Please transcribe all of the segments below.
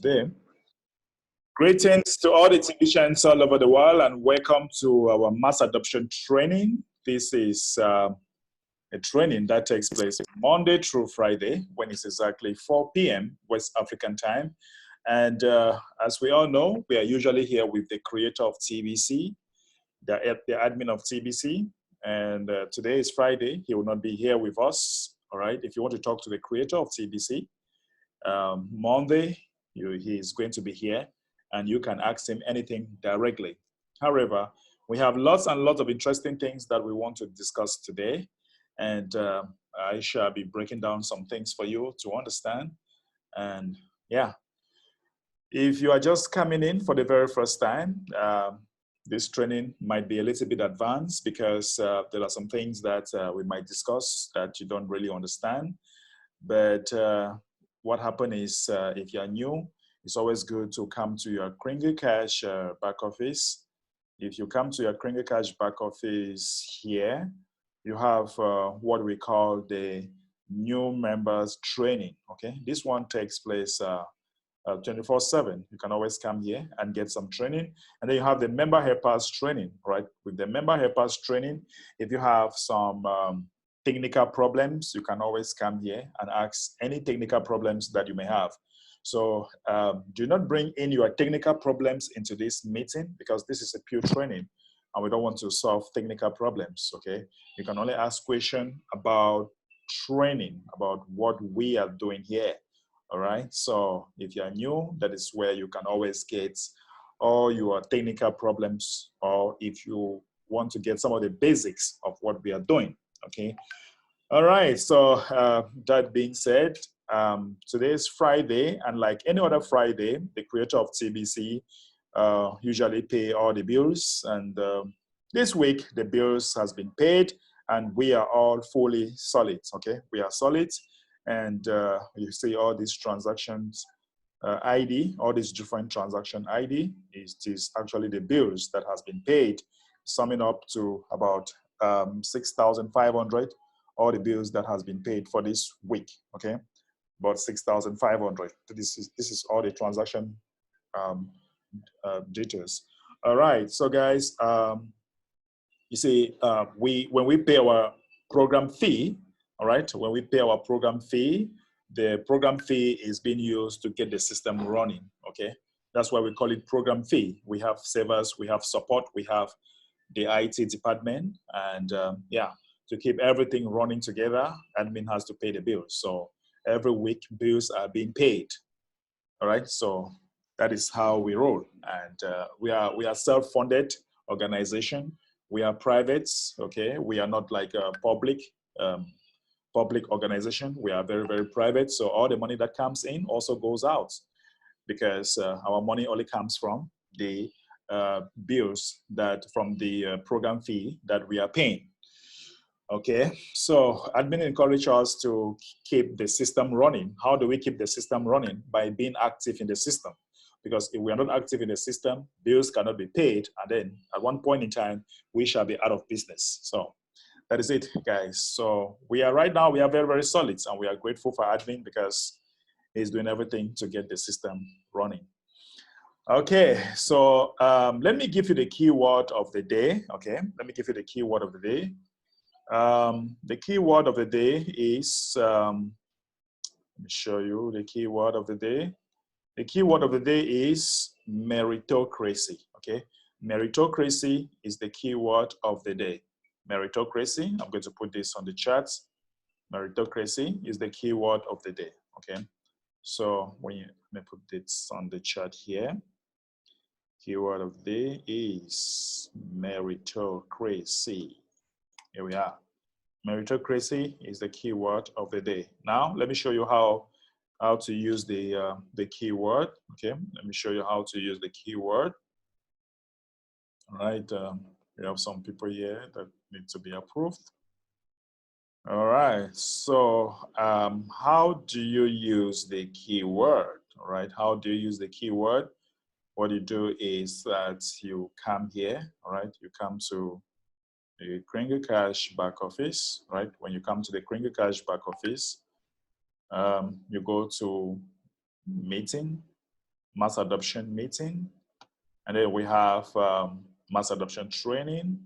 today. Greetings to all the technicians all over the world and welcome to our mass adoption training. This is a training that takes place Monday through Friday when it's exactly 4 p.m. West African time. And as we all know, we are usually here with the creator of TBC, the admin of TBC. And today is Friday. He will not be here with us. All right. If you want to talk to the creator of TBC, Monday, he is going to be here and you can ask him anything directly. However, we have lots and lots of interesting things that we want to discuss today. And I shall be breaking down some things for you to understand. And yeah, if you are just coming in for the very first time, this training might be a little bit advanced because there are some things that we might discuss that you don't really understand. But what happened is if you're new, it's always good to come to your Kringle Cash back office. If you come to your Kringle Cash back office here, you have what we call the new members training, okay? This one takes place 24/7. You can always come here and get some training. And then you have the member helpers training, right? With the member helpers training, if you have some technical problems, you can always come here and ask any technical problems that you may have. So do not bring in your technical problems into this meeting because this is a pure training and we don't want to solve technical problems, okay? You can only ask questions about training, about what we are doing here. All right, so if you're new, that is where you can always get all your technical problems, or if you want to get some of the basics of what we are doing, okay? All right, so that being said, today is Friday, and like any other Friday, the creator of TBC usually pay all the bills, and this week the bills has been paid, and we are all fully solid, okay? We are solid. And you see all these transactions ID, all these different transaction ID is actually the bills that has been paid, summing up to about 6,500, all the bills that has been paid for this week, okay? About 6,500. This is all the transaction details. All right, so guys, you see, when we pay our program fee, all right, when we pay our program fee, the program fee is being used to get the system running, okay? That's why we call it program fee. We have servers, we have support, we have the IT department, and yeah, to keep everything running together, admin has to pay the bills. So every week, bills are being paid, all right? So that is how we roll. And we are self-funded organization. We are private, okay? We are not like a public organization. We are very, very private. So all the money that comes in also goes out because our money only comes from the bills from the program fee that we are paying. Okay, so admin encourage us to keep the system running. How do we keep the system running? By being active in the system. Because if we are not active in the system, bills cannot be paid. And then at one point in time, we shall be out of business. So that is it, guys. So we are right now, we are very, very solid, and we are grateful for admin because he's doing everything to get the system running. Okay, so let me give you the keyword of the day, okay? Let me give you the keyword of the day. The keyword of the day is, let me show you the keyword of the day. The keyword of the day is meritocracy, okay? Meritocracy is the keyword of the day. Meritocracy, I'm going to put this on the chat. Meritocracy is the keyword of the day, okay? So let me put this on the chat here. Keyword of the day is meritocracy. Here we are. Meritocracy is the keyword of the day. Now, let me show you how to use the keyword, okay? Let me show you how to use the keyword. All right, we have some people here that need to be approved. All right, so how do you use the keyword? All right, how do you use the keyword? What you do is that you come here, all right? You come to the Kringle Cash back office, right? When you come to the Kringle Cash back office, you go to meeting, mass adoption meeting, and then we have mass adoption training.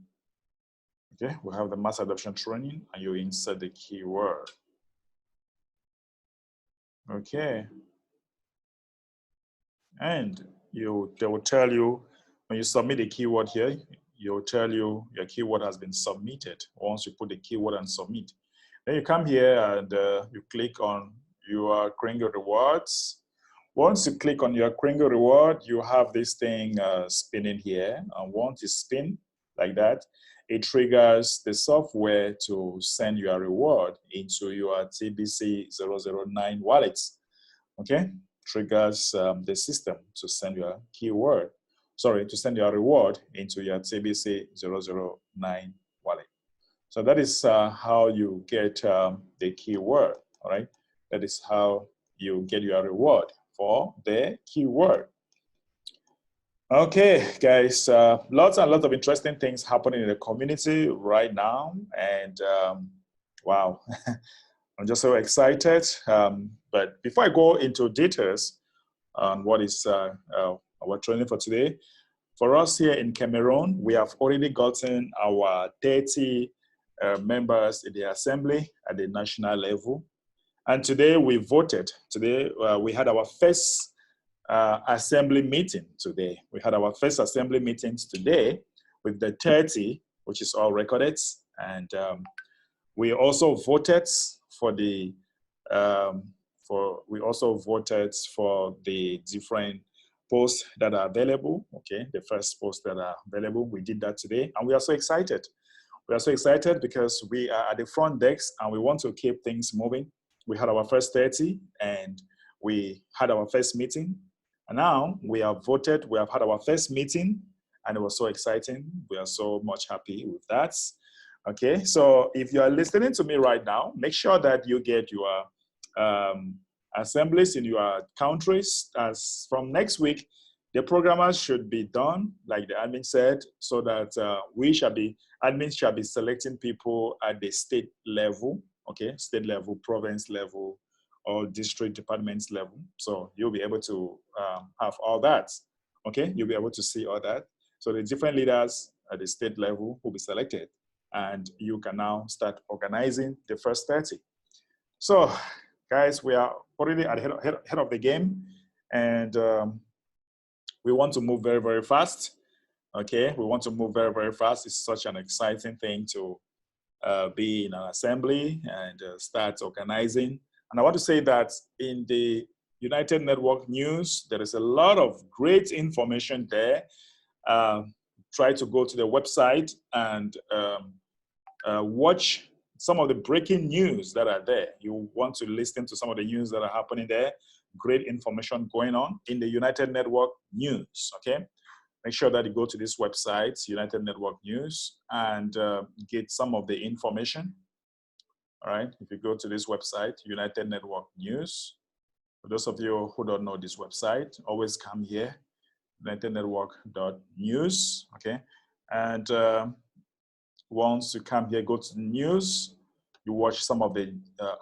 Okay, we have the mass adoption training, and you insert the keyword. Okay, and they will tell you when you submit a keyword here, you'll tell you your keyword has been submitted. Once you put the keyword and submit, then you come here and you click on your Kringle rewards. Once you click on your Kringle reward, you have this thing spinning here, and once you spin like that, it triggers the software to send your reward into your TBC 009 wallets. Okay, triggers the system to send your keyword, to send your reward into your TBC 009 wallet. So that is how you get the keyword, all right? That is how you get your reward for the keyword. Okay, guys, lots and lots of interesting things happening in the community right now. And wow, I'm just so excited. But before I go into details on what is our training for today, for us here in Cameroon, we have already gotten our 30 members in the assembly at the national level. And today we voted. Today we had our first assembly meeting today. We had our first assembly meetings today with the 30, which is all recorded. And we also voted for the different posts that are available. Okay, the first posts that are available, we did that today, and we are so excited. We are so excited because we are at the front desk and we want to keep things moving. We had our first 30 and we had our first meeting, and now we have voted. We have had our first meeting, and it was so exciting. We are so much happy with that. Okay, so if you are listening to me right now, make sure that you get your assemblies in your countries. As from next week, the programmers should be done, like the admin said, so that admins shall be selecting people at the state level, okay, state level, province level, or district departments level. So you'll be able to have all that, okay? You'll be able to see all that. So the different leaders at the state level will be selected, and you can now start organizing the first 30. So guys, we are already at head of the game, and we want to move very, very fast. Okay, we want to move very, very fast. It's such an exciting thing to be in an assembly and start organizing. And I want to say that in the United Network News, there is a lot of great information there. Try to go to the website and watch some of the breaking news that are there. You want to listen to some of the news that are happening there. Great information going on in the United Network News, okay? Make sure that you go to this website, United Network News, and get some of the information, all right? If you go to this website, United Network News, for those of you who don't know this website, always come here, unitednetwork.news, okay? And once you come here, go to the news, you watch some of the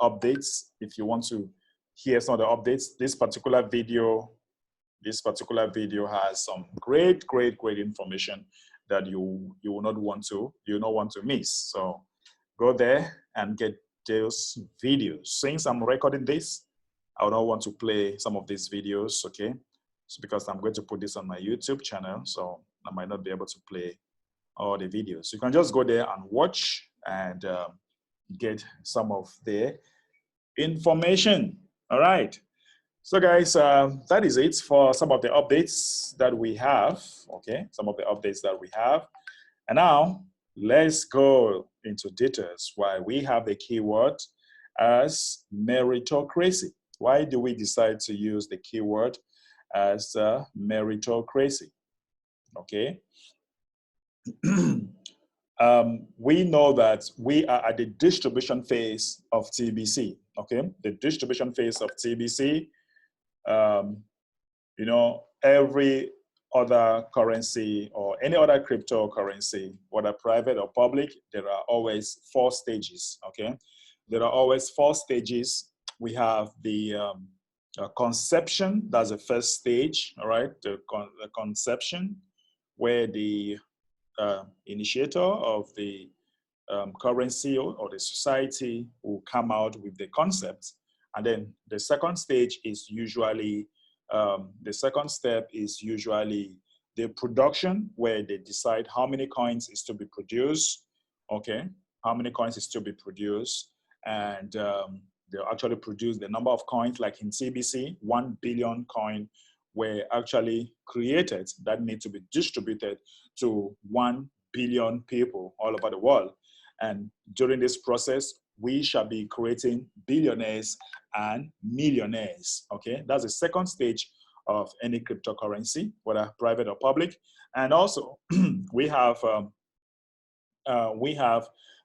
updates. If you want to hear some of the updates, this particular video has some great information that you will not want to miss. So go there and get those videos. Since I'm recording this, I would not want to play some of these videos, okay? So because I'm going to put this on my YouTube channel, so I might not be able to play all the videos. You can just go there and watch and get some of the information. All right. So guys, that is it for some of the updates that we have. Okay, some of the updates that we have. And now let's go into details why we have the keyword as meritocracy. Why do we decide to use the keyword as meritocracy? Okay. We know that we are at the distribution phase of TBC, okay? The distribution phase of TBC, you know, every other currency or any other cryptocurrency, whether private or public, there are always 4 stages, okay? There are always 4 stages. We have the conception. That's the first stage, all right? The conception, where the initiator of the currency or the society will come out with the concept. And then the second stage is usually, the second step is usually the production, where they decide how many coins is to be produced, okay? How many coins is to be produced. And they'll actually produce the number of coins, like in TBC, 1 billion coin were actually created that need to be distributed to 1 billion people all over the world. And during this process, we shall be creating billionaires and millionaires, okay? That's the second stage of any cryptocurrency, whether private or public. And also, we have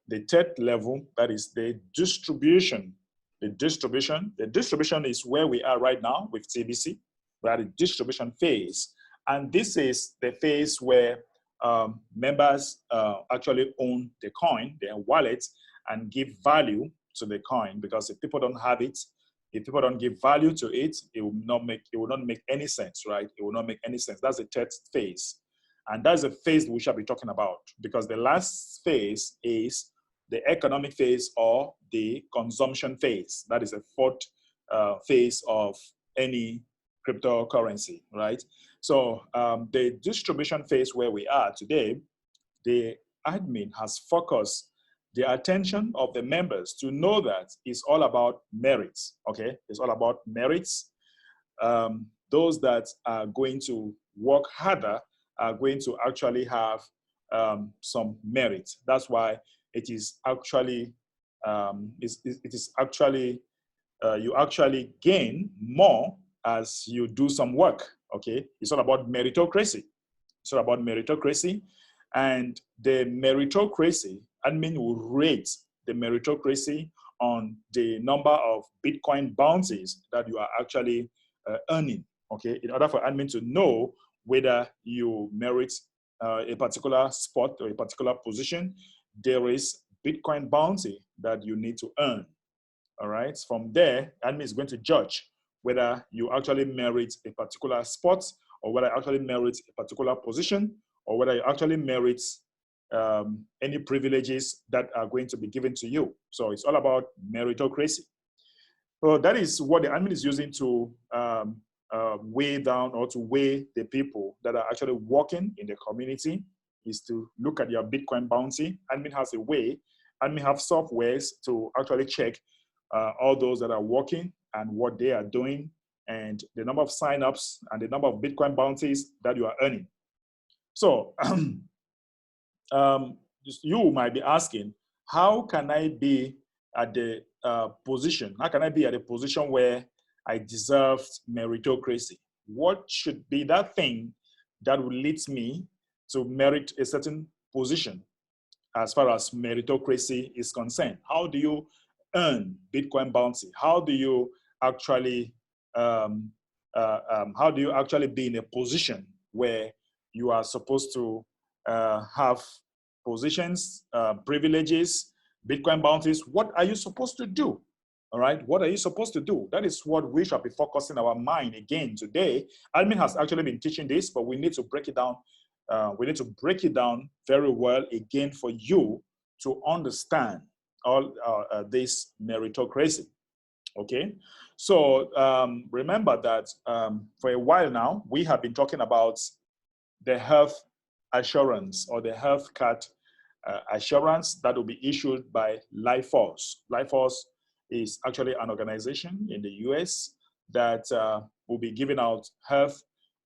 the third level, that is the distribution. The distribution is where we are right now with TBC. We're at the distribution phase. And this is the phase where members actually own the coin, their wallet, and give value to the coin, because if people don't have it, if people don't give value to it, it will not make any sense, right? It will not make any sense. That's the third phase. And that's the phase we shall be talking about, because the last phase is the economic phase or the consumption phase. That is the fourth phase of any cryptocurrency, right? So the distribution phase where we are today, the admin has focused the attention of the members to know that it's all about merits, okay? It's all about merits. Those that are going to work harder are going to actually have some merit. That's why it is actually, you actually gain more as you do some work, okay? It's all about meritocracy. It's all about meritocracy. And the meritocracy, admin will rate the meritocracy on the number of Bitcoin bounties that you are actually earning, okay? In order for admin to know whether you merit a particular spot or a particular position, there is Bitcoin bounty that you need to earn, all right? From there, admin is going to judge whether you actually merit a particular spot, or whether you actually merit a particular position, or whether you actually merit any privileges that are going to be given to you. So it's all about meritocracy. So that is what the admin is using to weigh down or to weigh the people that are actually working in the community, is to look at your Bitcoin bounty. Admin has a way, admin have softwares to actually check all those that are working and what they are doing, and the number of signups and the number of Bitcoin bounties that you are earning. So you might be asking, how can I be at the position? How can I be at a position where I deserve meritocracy? What should be that thing that will lead me to merit a certain position as far as meritocracy is concerned? How do you earn Bitcoin bounty? How do you actually be in a position where you are supposed to have positions, privileges, Bitcoin bounties? What are you supposed to do? All right, what are you supposed to do? That is what we shall be focusing our mind again today. Admin has actually been teaching this, but we need to break it down. We need to break it down very well again for you to understand all this meritocracy. Okay, so remember that for a while now, we have been talking about the health assurance or the health card assurance that will be issued by LifeForce. LifeForce is actually an organization in the US that will be giving out health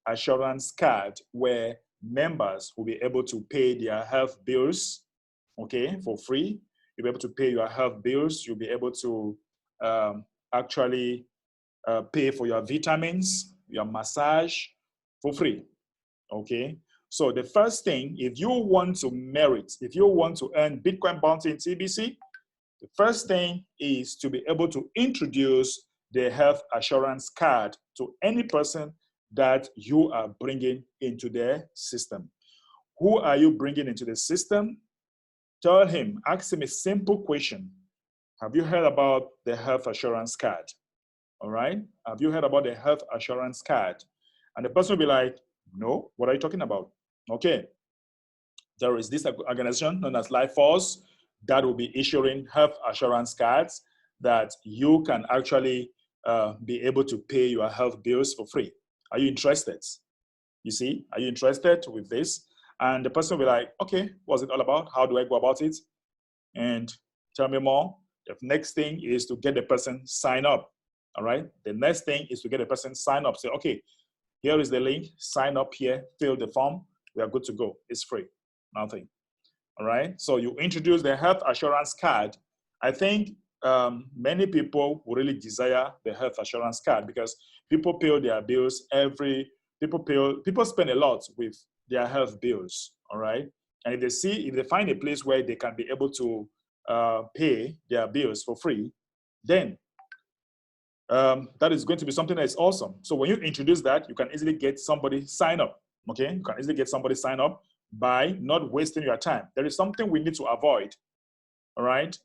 assurance card where members will be able to pay their health bills, okay, for free. You'll be able to pay your health bills. You'll be able to actually pay for your vitamins, your massage for free, okay? So the first thing, if you want to merit, if you want to earn Bitcoin bounty in TBC, the first thing is to be able to introduce the health assurance card to any person that you are bringing into the system. Who are you bringing into the system? Tell him, ask him a simple question. Have you heard about the health assurance card? All right. Have you heard about the health assurance card? And the person will be like, no, what are you talking about? Okay. There is this organization known as Life Force that will be issuing health assurance cards that you can actually be able to pay your health bills for free. Are you interested? You see, are you interested with this? And the person will be like, okay, what's it all about? How do I go about it? And tell me more. The next thing is to get the person sign up. All right. The next thing is to get the person sign up. Say, okay, here is the link. Sign up here. Fill the form. We are good to go. It's free. Nothing. All right. So you introduce the health assurance card. I think many people will really desire the health assurance card because people pay their bills people spend a lot with their health bills. All right. And if they find a place where they can be able to pay their bills for free, then that is going to be something that is awesome. So when you introduce that, you can easily get somebody sign up. Okay, you can easily get somebody sign up by not wasting your time. There is something we need to avoid. All right,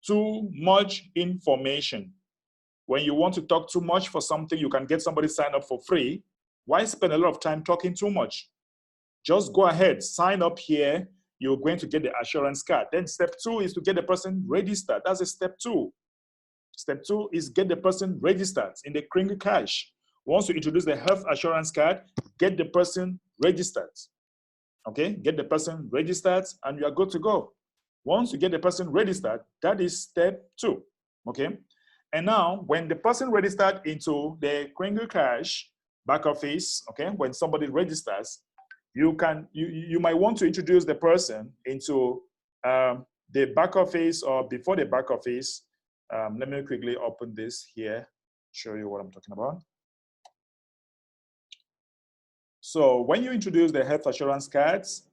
too much information. When you want to talk too much for something, you can get somebody sign up for free. Why spend a lot of time talking too much? Just go ahead, sign up here. You're going to get the assurance card. Then step 2 is to get the person registered. That's a step 2. Step 2 is get the person registered in the Kringle Cash. Once you introduce the health assurance card, get the person registered. Okay, get the person registered and you are good to go. Once you get the person registered, that is step 2. Okay, and now when the person registered into the Kringle Cash back office, okay, when somebody registers, you might want to introduce the person into the back office or before the back office. Let me quickly open this here, show you what I'm talking about. So when you introduce the health assurance cards,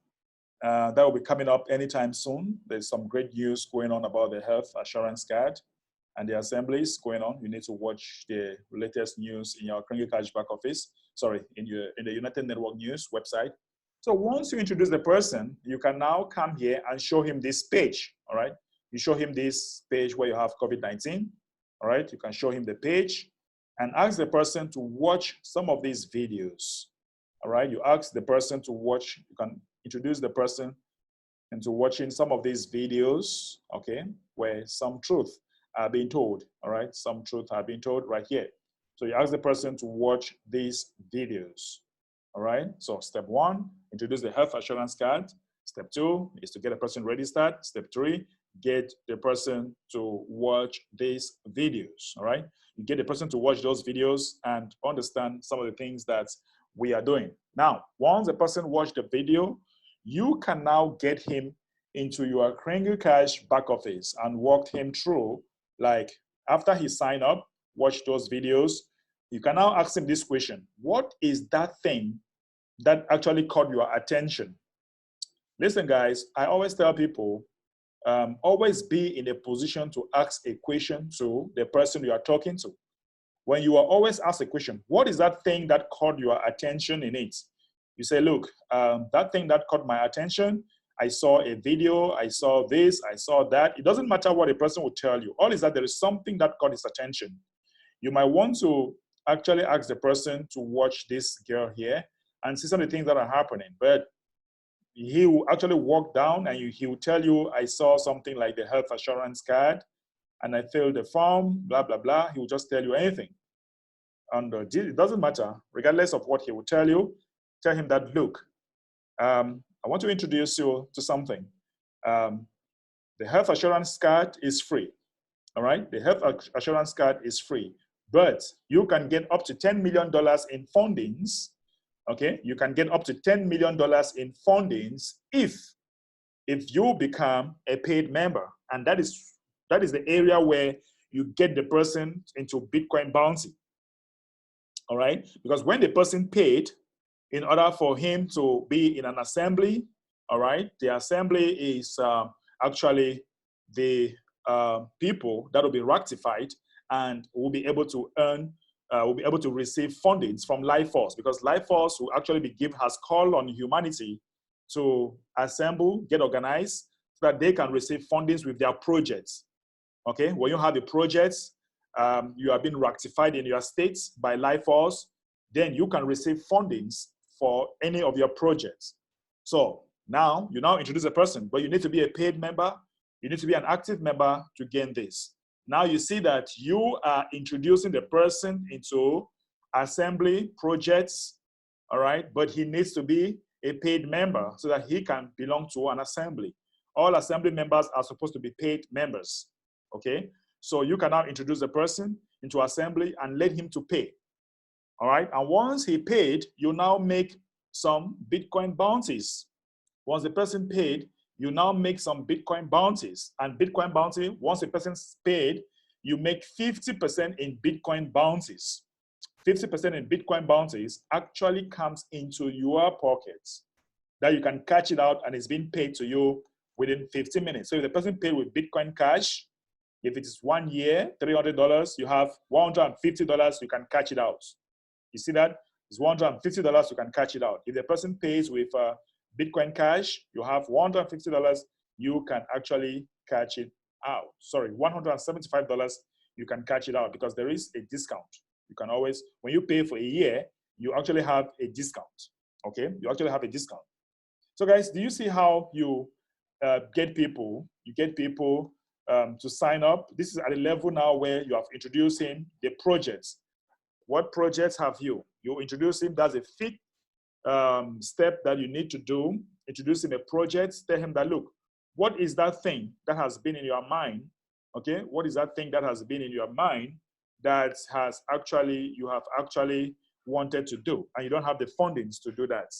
that will be coming up anytime soon. There's some great news going on about the health assurance card and the assemblies going on. You need to watch the latest news in your Kringle Cash back office, sorry, in the United Network News website. So once you introduce the person, you can now come here and show him this page, all right? You show him this page where you have COVID-19, all right? You can show him the page and ask the person to watch some of these videos, all right? You ask the person to watch, you can introduce the person into watching some of these videos, okay, where some truth are being told, all right? Some truth are being told right here. So you ask the person to watch these videos, all right? So step 1, introduce the health assurance card. Step 2 is to get a person registered. Step 3, get the person to watch these videos, all right? You get the person to watch those videos and understand some of the things that we are doing. Now, once the person watched the video, you can now get him into your Kringle Cash back office and walk him through, like after he signed up, watch those videos, you can now ask him this question: what is that thing that actually caught your attention? Listen, guys, I always tell people, always be in a position to ask a question to the person you are talking to. When you are always asked a question, what is that thing that caught your attention in it? You say, look, that thing that caught my attention, I saw a video, I saw this, I saw that. It doesn't matter what a person will tell you. All is that there is something that caught his attention. You might want to actually ask the person to watch this girl here and see some of the things that are happening. But he will actually walk down and he will tell you, I saw something like the health assurance card and I filled the form, blah, blah, blah. He will just tell you anything. And it doesn't matter, regardless of what he will tell you, tell him that, look, I want to introduce you to something. The health assurance card is free, all right? The health assurance card is free, but you can get up to $10 million in fundings, okay? You can get up to $10 million in fundings if you become a paid member. And that is the area where you get the person into Bitcoin Bounty, all right? Because when the person paid, in order for him to be in an assembly, all right, the assembly is actually the people that will be rectified and will be able to earn, will be able to receive fundings from Life Force, because Life Force will actually has called on humanity to assemble, get organized, so that they can receive fundings with their projects. Okay, when you have a project you have been ratified in your state by Life Force, then you can receive fundings for any of your projects. So now you now introduce a person, but you need to be a paid member. You need to be an active member to gain this. Now you see that you are introducing the person into assembly projects, all right? But he needs to be a paid member so that he can belong to an assembly. All assembly members are supposed to be paid members, okay? So you can now introduce the person into assembly and let him to pay, all right? And once he paid, you now make some Bitcoin bounties. Once the person paid, you now make some Bitcoin bounties. And Bitcoin bounty, once a person's paid, you make 50% in Bitcoin bounties. 50% in Bitcoin bounties actually comes into your pockets that you can catch it out and it's being paid to you within 15 minutes. So if the person paid with Bitcoin Cash, if it is 1 year, $300, you have $150, you can catch it out. You see that? It's $150, you can catch it out. If the person pays with Bitcoin Cash, you have $150, you can actually catch it out. Sorry, $175, you can catch it out because there is a discount. You can always, when you pay for a year, you actually have a discount, okay? You actually have a discount. So guys, do you see how you get people to sign up? This is at a level now where you have introduced him the projects. What projects have you? You introduce him, that's a fifth step that you need to do. Introduce him a project, tell him that, look, what is that thing that has been in your mind, okay? What is that thing that has been in your mind that has actually, you have actually wanted to do, and you don't have the fundings to do that?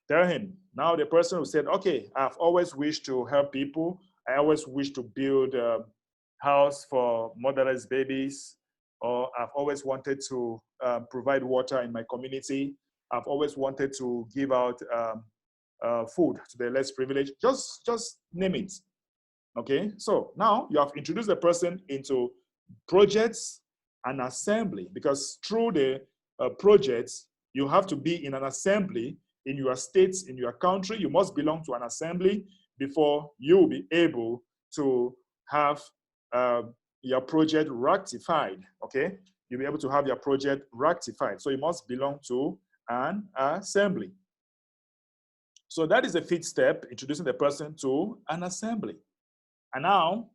Tell him. Now the person who said, okay, I've always wished to help people. I always wish to build a house for motherless babies, or I've always wanted to provide water in my community. I've always wanted to give out food to the less privileged. Just name it, okay? So now you have introduced the person into projects and assembly, because through the projects, you have to be in an assembly in your states, in your country. You must belong to an assembly before you will be able to have your project ratified, okay? You'll be able to have your project ratified. So you must belong to an assembly. So that is the fifth step, introducing the person to an assembly. And now,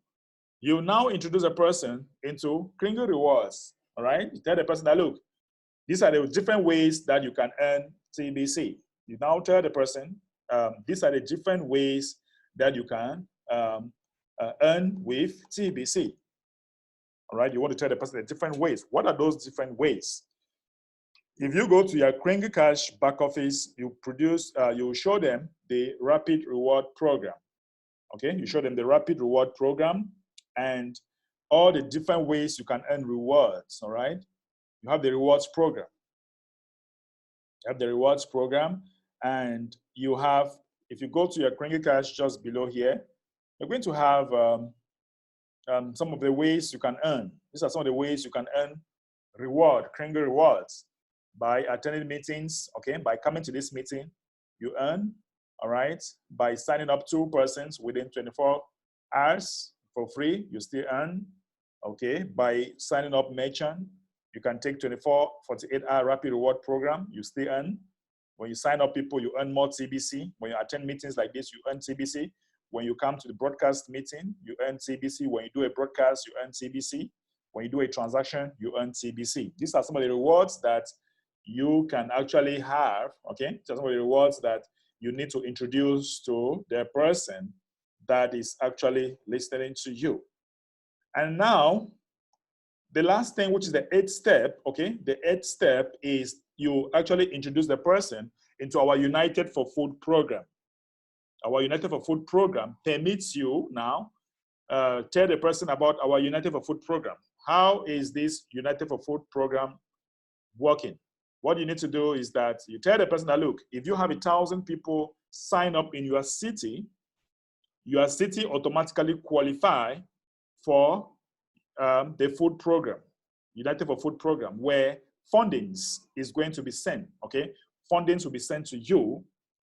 you now introduce a person into Kringle Rewards, all right? You tell the person that, look, these are the different ways that you can earn TBC. You now tell the person, these are the different ways that you can earn with TBC. All right, you want to tell the person the different ways. What are those different ways? If you go to your Kringle Cash back office, you show them the Rapid Reward Program. Okay, you show them the Rapid Reward Program and all the different ways you can earn rewards. All right, you have the rewards program. You have the rewards program, and you have, if you go to your Kringle Cash just below here, you're going to have some of the ways you can earn. These are some of the ways you can earn Kringle Rewards. By attending meetings, okay, by coming to this meeting, you earn, all right? By signing up 2 persons within 24 hours for free, you still earn, okay? By signing up merchant, you can take 24, 48-hour rapid reward program, you still earn. When you sign up people, you earn more TBC. When you attend meetings like this, you earn TBC. When you come to the broadcast meeting, you earn TBC. When you do a broadcast, you earn TBC. When you do a transaction, you earn TBC. These are some of the rewards that you can actually have, okay? These are some of the rewards that you need to introduce to the person that is actually listening to you. And now, the last thing, which is the 8th step, okay? The 8th step is you actually introduce the person into our United for Food program. Our United for Food program permits you now tell the person about our United for Food program. How is this United for Food program working? What you need to do is that you tell the person that, look, if you have 1,000 people sign up in your city automatically qualify for the food program, United for Food program, where fundings is going to be sent, okay? Fundings will be sent to you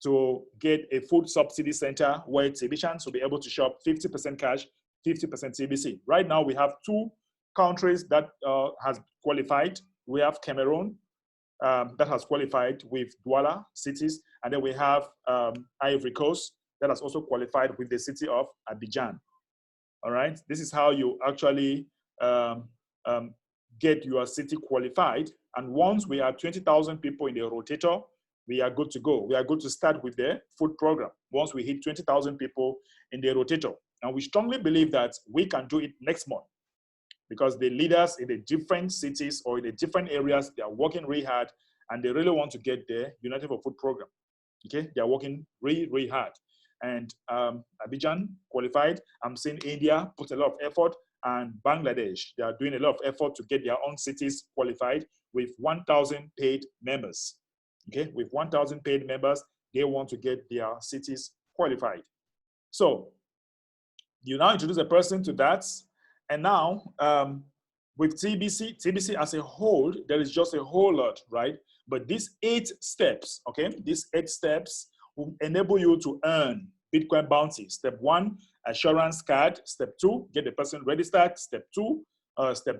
to get a food subsidy center where Tibishans will be able to shop 50% cash, 50% TBC. Right now, we have 2 countries that has qualified. We have Cameroon that has qualified with Douala cities, and then we have Ivory Coast that has also qualified with the city of Abidjan. All right, this is how you actually get your city qualified. And once we are 20,000 people in the rotator, we are good to go. We are good to start with the food program once we hit 20,000 people in the rotator. And we strongly believe that we can do it next month, because the leaders in the different cities or in the different areas, they are working really hard and they really want to get the United for Food program. Okay, they are working really, really hard. And Abidjan qualified. I'm seeing India put a lot of effort, and Bangladesh, they are doing a lot of effort to get their own cities qualified with 1,000 paid members. Okay, with 1,000 paid members, they want to get their cities qualified. So you now introduce a person to that. And now with TBC as a whole, there is just a whole lot, right? But these 8 steps, okay, these 8 steps will enable you to earn Bitcoin bounty. Step 1, assurance card. Step 2, get the person registered. Step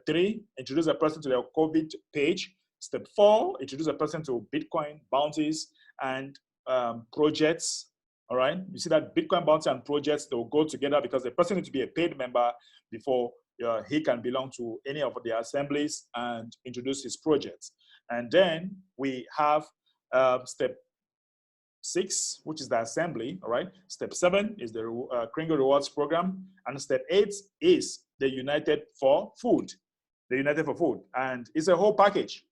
3, introduce a person to their COVID page. Step 4, introduce a person to Bitcoin bounties and projects. All right, you see that Bitcoin bounty and projects, they will go together because the person needs to be a paid member before he can belong to any of the assemblies and introduce his projects. And then we have step 6, which is the assembly. All right, step 7 is the Kringle Rewards program, and step 8 is the United for Food. The United for Food, and it's a whole package.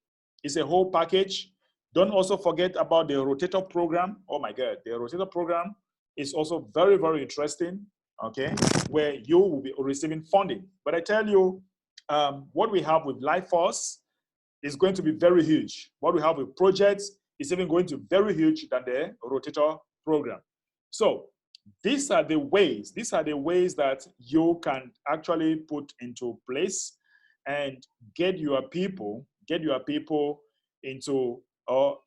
It's a whole package. Don't also forget about the Rotator program. Oh my God, the Rotator program is also very, very interesting, okay, where you will be receiving funding. But I tell you, what we have with Life Force is going to be very huge. What we have with projects is even going to be very huge than the Rotator program. So these are the ways that you can actually put into place and get your people into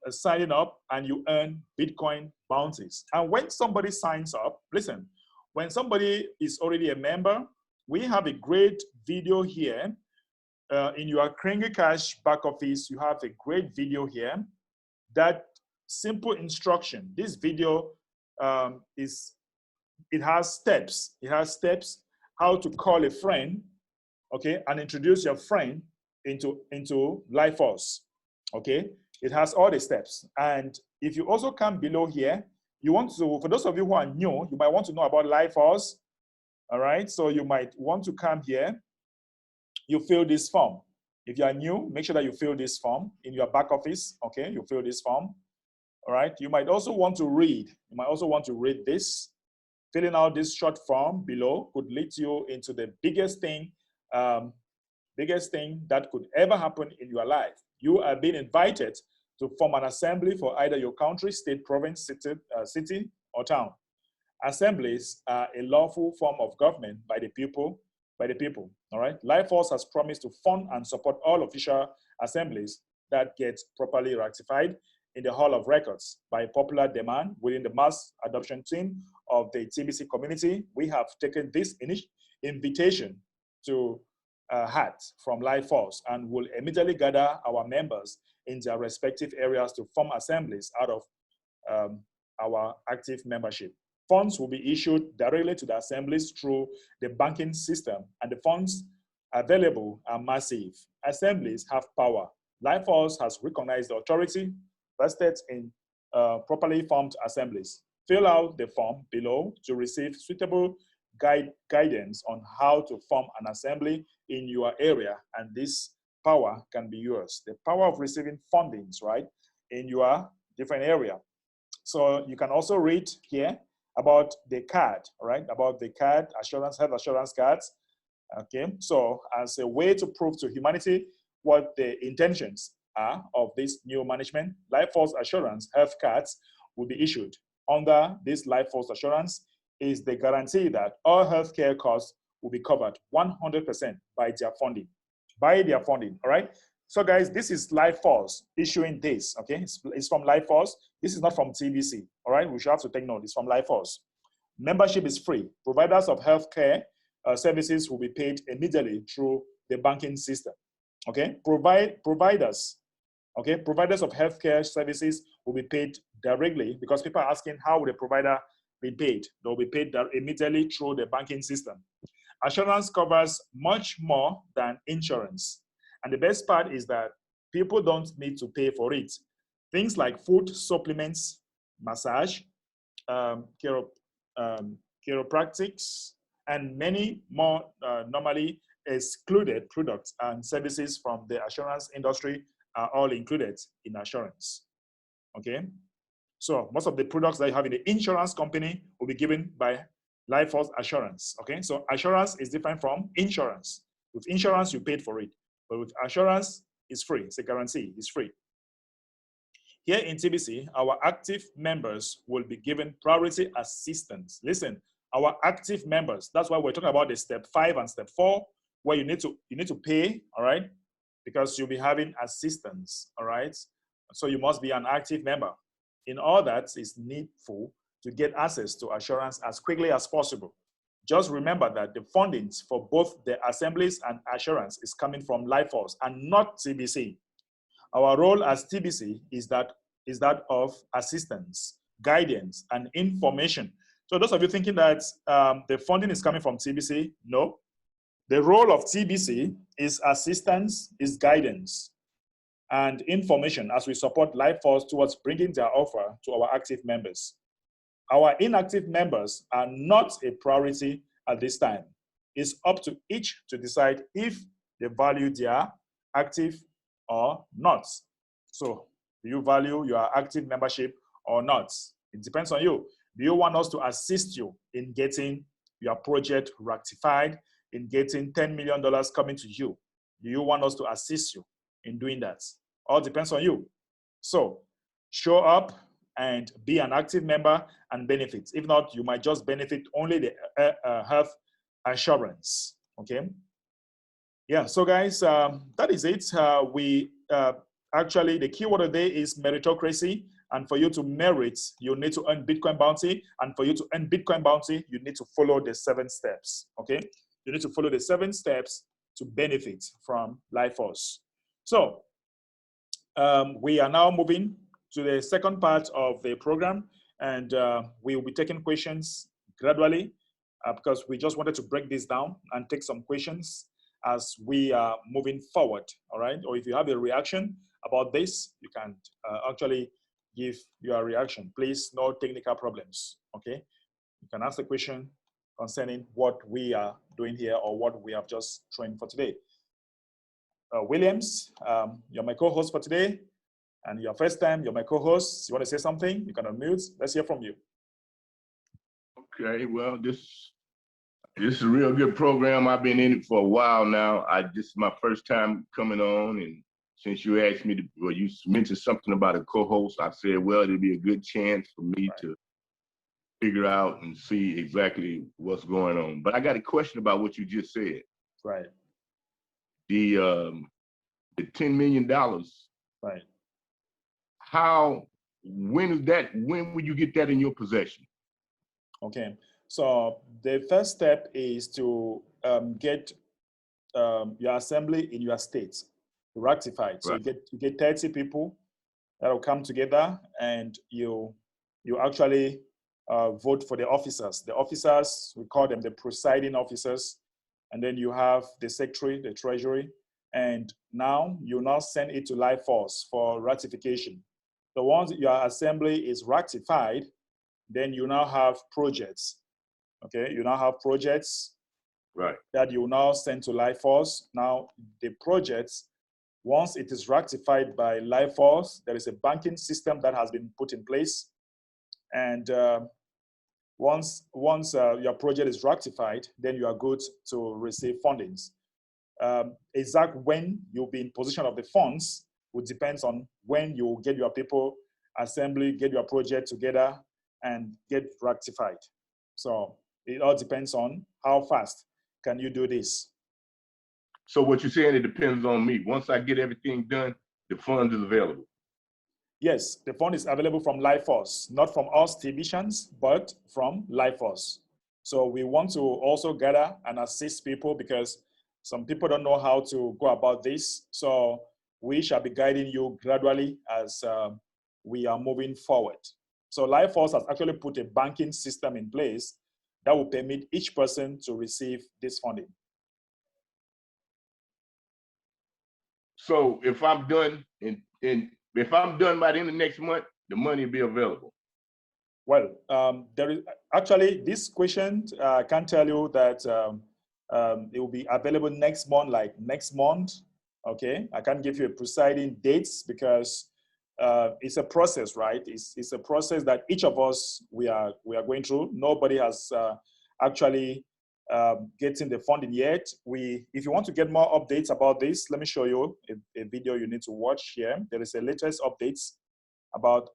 signing up, and you earn Bitcoin bounties. And when somebody signs up, listen, when somebody is already a member, we have a great video here. In your Kringle Cash back office, you have a great video here. That simple instruction, this video it has steps. It has steps how to call a friend, okay, and introduce your friend into Life Force, okay. It has all the steps. And if you also come below here, you want to, for those of you who are new, you might want to know about Life Force. All right, so you might want to come here. You fill this form. If you are new, make sure that you fill this form in your back office. Okay, you fill this form. All right, you might also want to read. You might also want to read this. Filling out this short form below could lead you into the biggest thing that could ever happen in your life. You are being invited to form an assembly for either your country, state, province, city, or town. Assemblies are a lawful form of government by the people, all right? Life Force has promised to fund and support all official assemblies that get properly ratified in the Hall of Records by popular demand within the mass adoption team of the TBC community. We have taken this invitation to heart from Life Force and will immediately gather our members in their respective areas to form assemblies out of our active membership. Funds will be issued directly to the assemblies through the banking system, and the funds available are massive. Assemblies have power. Life Force has recognized the authority vested in properly formed assemblies. Fill out the form below to receive suitable guidance on how to form an assembly in your area, and this power can be yours. The power of receiving fundings, right, in your different area. So you can also read here about the card, right, about the card, health assurance cards. Okay, so as a way to prove to humanity what the intentions are of this new management, Life Force Assurance health cards will be issued. Under this Life Force Assurance is the guarantee that all healthcare costs will be covered 100% by their funding. All right? So guys, this is Life Force issuing this, okay? It's from Life Force. This is not from TBC, all right? We should have to take note. It's from Life Force. Membership is free. Providers of healthcare services will be paid immediately through the banking system. Okay, providers of healthcare services will be paid directly, because people are asking how will the provider be paid. They'll be paid immediately through the banking system. Assurance covers much more than insurance. And the best part is that people don't need to pay for it. Things like food supplements, massage, chiropractics, and many more normally excluded products and services from the assurance industry are all included in assurance. Okay, so most of the products that you have in the insurance company will be given by Life Force Assurance. Okay, so assurance is different from insurance. With insurance, you paid for it, but with assurance, it's free. It's a guarantee. It's free. Here in TBC, our active members will be given priority assistance. Listen, our active members. That's why we're talking about the step 5 and step 4, where you need to pay. All right, because you'll be having assistance. All right, so you must be an active member. In all that, it's needful to get access to assurance as quickly as possible. Just remember that the fundings for both the assemblies and assurance is coming from Life Force and not TBC. Our role as TBC is that of assistance, guidance, and information. So those of you thinking that the funding is coming from TBC, no. The role of TBC is assistance, is guidance, and information as we support Life Force towards bringing their offer to our active members. Our inactive members are not a priority at this time. It's up to each to decide if they value their active or not. So, do you value your active membership or not? It depends on you. Do you want us to assist you in getting your project rectified, in getting $10 million coming to you? Do you want us to assist you in doing that? All depends on you. So, show up and be an active member and benefit. If not, you might just benefit only the health assurance. Okay. Yeah. So, guys, that is it. Actually, the keyword of the day is meritocracy. And for you to merit, you need to earn Bitcoin bounty. And for you to earn Bitcoin bounty, you need to follow the 7 steps. Okay. You need to follow the 7 steps to benefit from Life Force. So, we are now moving to the second part of the program, and we will be taking questions gradually because we just wanted to break this down and take some questions as we are moving forward, all right? Or if you have a reaction about this, you can actually give your reaction. Please, no technical problems, okay? You can ask the question concerning what we are doing here or what we have just trained for today. Williams, you're my co-host for today. And your first time, you're my co-host. You want to say something? You can unmute. Let's hear from you. Okay, well, this is a real good program. I've been in it for a while now. This is my first time coming on, and since you asked me you mentioned something about a co-host, I said, well, it'd be a good chance for me to figure out and see exactly what's going on. But I got a question about what you just said. Right. The $10 million. Right. When will you get that in your possession? Okay, so the first step is to get your assembly in your state rectified. So you get 30 people that will come together, and you actually vote for the officers. The officers, we call them the presiding officers, and then you have the secretary, the treasury, and now you now send it to Life Force for ratification. So once your assembly is ratified, then you now have projects. Okay, you now have projects that you now send to Life Force. Now the projects, once it is ratified by Life Force, there is a banking system that has been put in place. And once your project is ratified, then you are good to receive fundings. Exact when you'll be in possession of the funds would depend on when you get your people assembly, get your project together, and get rectified. So it all depends on how fast can you do this. So what you're saying, it depends on me. Once I get everything done, the fund is available. Yes, the fund is available from Life Force, not from us TBCians, but from Life Force. So we want to also gather and assist people because some people don't know how to go about this. So we shall be guiding you gradually as we are moving forward. So LifeForce has actually put a banking system in place that will permit each person to receive this funding. So if I'm done if I'm done by the end of next month, the money will be available. Well, there is actually this question. I can tell you that it will be available next month, like next month. Okay, I can't give you a presiding dates because it's a process, right? It's a process that each of us we are going through. Nobody has actually getting the funding yet. If you want to get more updates about this, let me show you a video you need to watch here. There is a latest updates about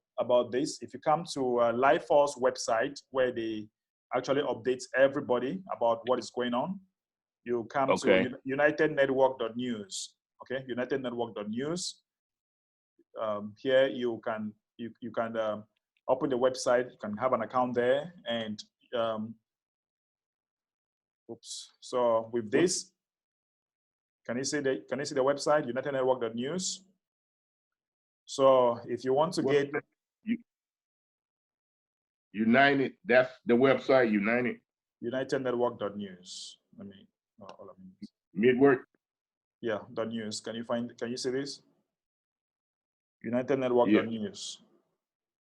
this. If you come to LifeForce website where they actually update everybody about what is going on, you come to unitednetwork.news. Okay, unitednetwork.news. Here you can open the website. You can have an account there, and so with this, can you see the website unitednetwork.news? So if you want to get United, that's the website, United. Unitednetwork.news. Let me Midwork. Yeah, .news. Can you see this? Unitednetwork.news.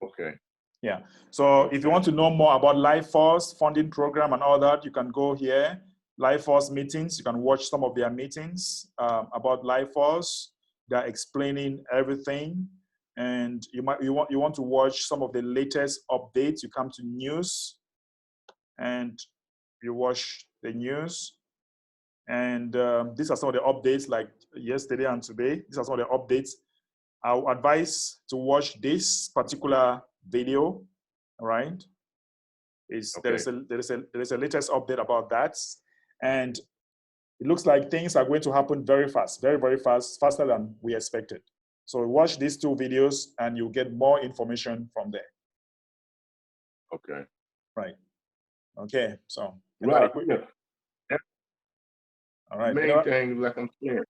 Okay. Yeah. So if you want to know more about LifeForce funding program and all that, you can go here. LifeForce meetings. You can watch some of their meetings about LifeForce. They're explaining everything, and you want to watch some of the latest updates. You come to news, and you watch the news. And these are some of the updates like yesterday and today. These are some of the updates. I would advise to watch this particular video, all right? There is a latest update about that. And it looks like things are going to happen very fast, very, very fast, faster than we expected. So watch these two videos and you'll get more information from there. Okay. Right. Okay, so. Right. All right. Main thing, like I'm saying,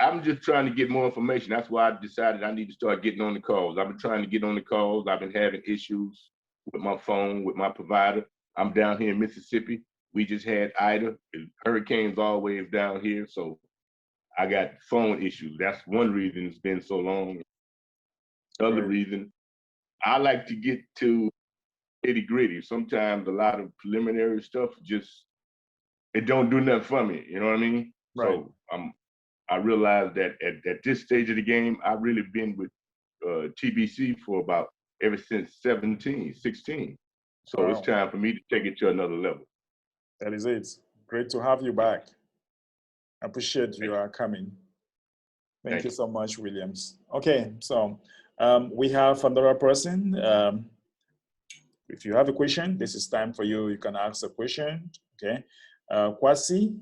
I'm just trying to get more information. That's why I decided I need to start getting on the calls. I've been trying to get on the calls. I've been having issues with my phone, with my provider. I'm down here in Mississippi. We just had Ida. Hurricanes always down here. So I got phone issues. That's one reason it's been so long. The other reason, I like to get to nitty-gritty. Sometimes a lot of preliminary stuff it don't do nothing for me. You know what I mean? Right. So I realized that at this stage of the game, I've really been with TBC for about ever since 16. So Wow. It's time for me to take it to another level. That is it. Great to have you back. I appreciate you coming. Thank you so much, Williams. Okay, so we have another person. If you have a question, this is time for you. You can ask a question. Okay, Kwasi,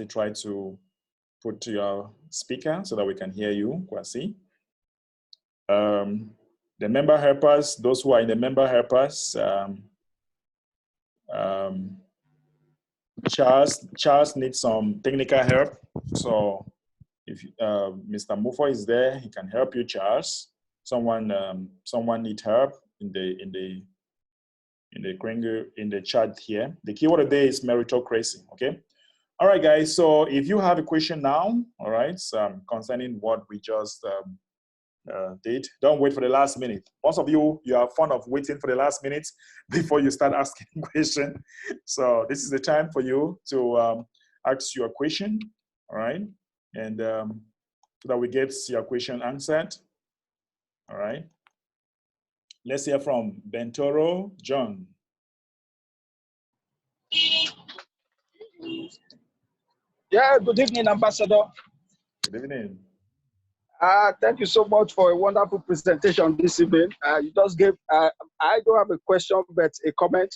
try to put your speaker so that we can hear you, Kwasi. The member helpers, those who are in the member helpers, Charles needs some technical help. So if Mr. Mufo is there, he can help you, Charles. Someone needs help in the chat here. The keyword today is meritocracy. Okay. All right, guys. So if you have a question now, all right, concerning what we just did, don't wait for the last minute. Most of you are fond of waiting for the last minute before you start asking question. So this is the time for you to ask your question. All right, and so that we get your question answered. All right. Let's hear from Bentoro John. Yeah, good evening, Ambassador. Good evening. Thank you so much for a wonderful presentation this evening. You just gave, I don't have a question, but a comment.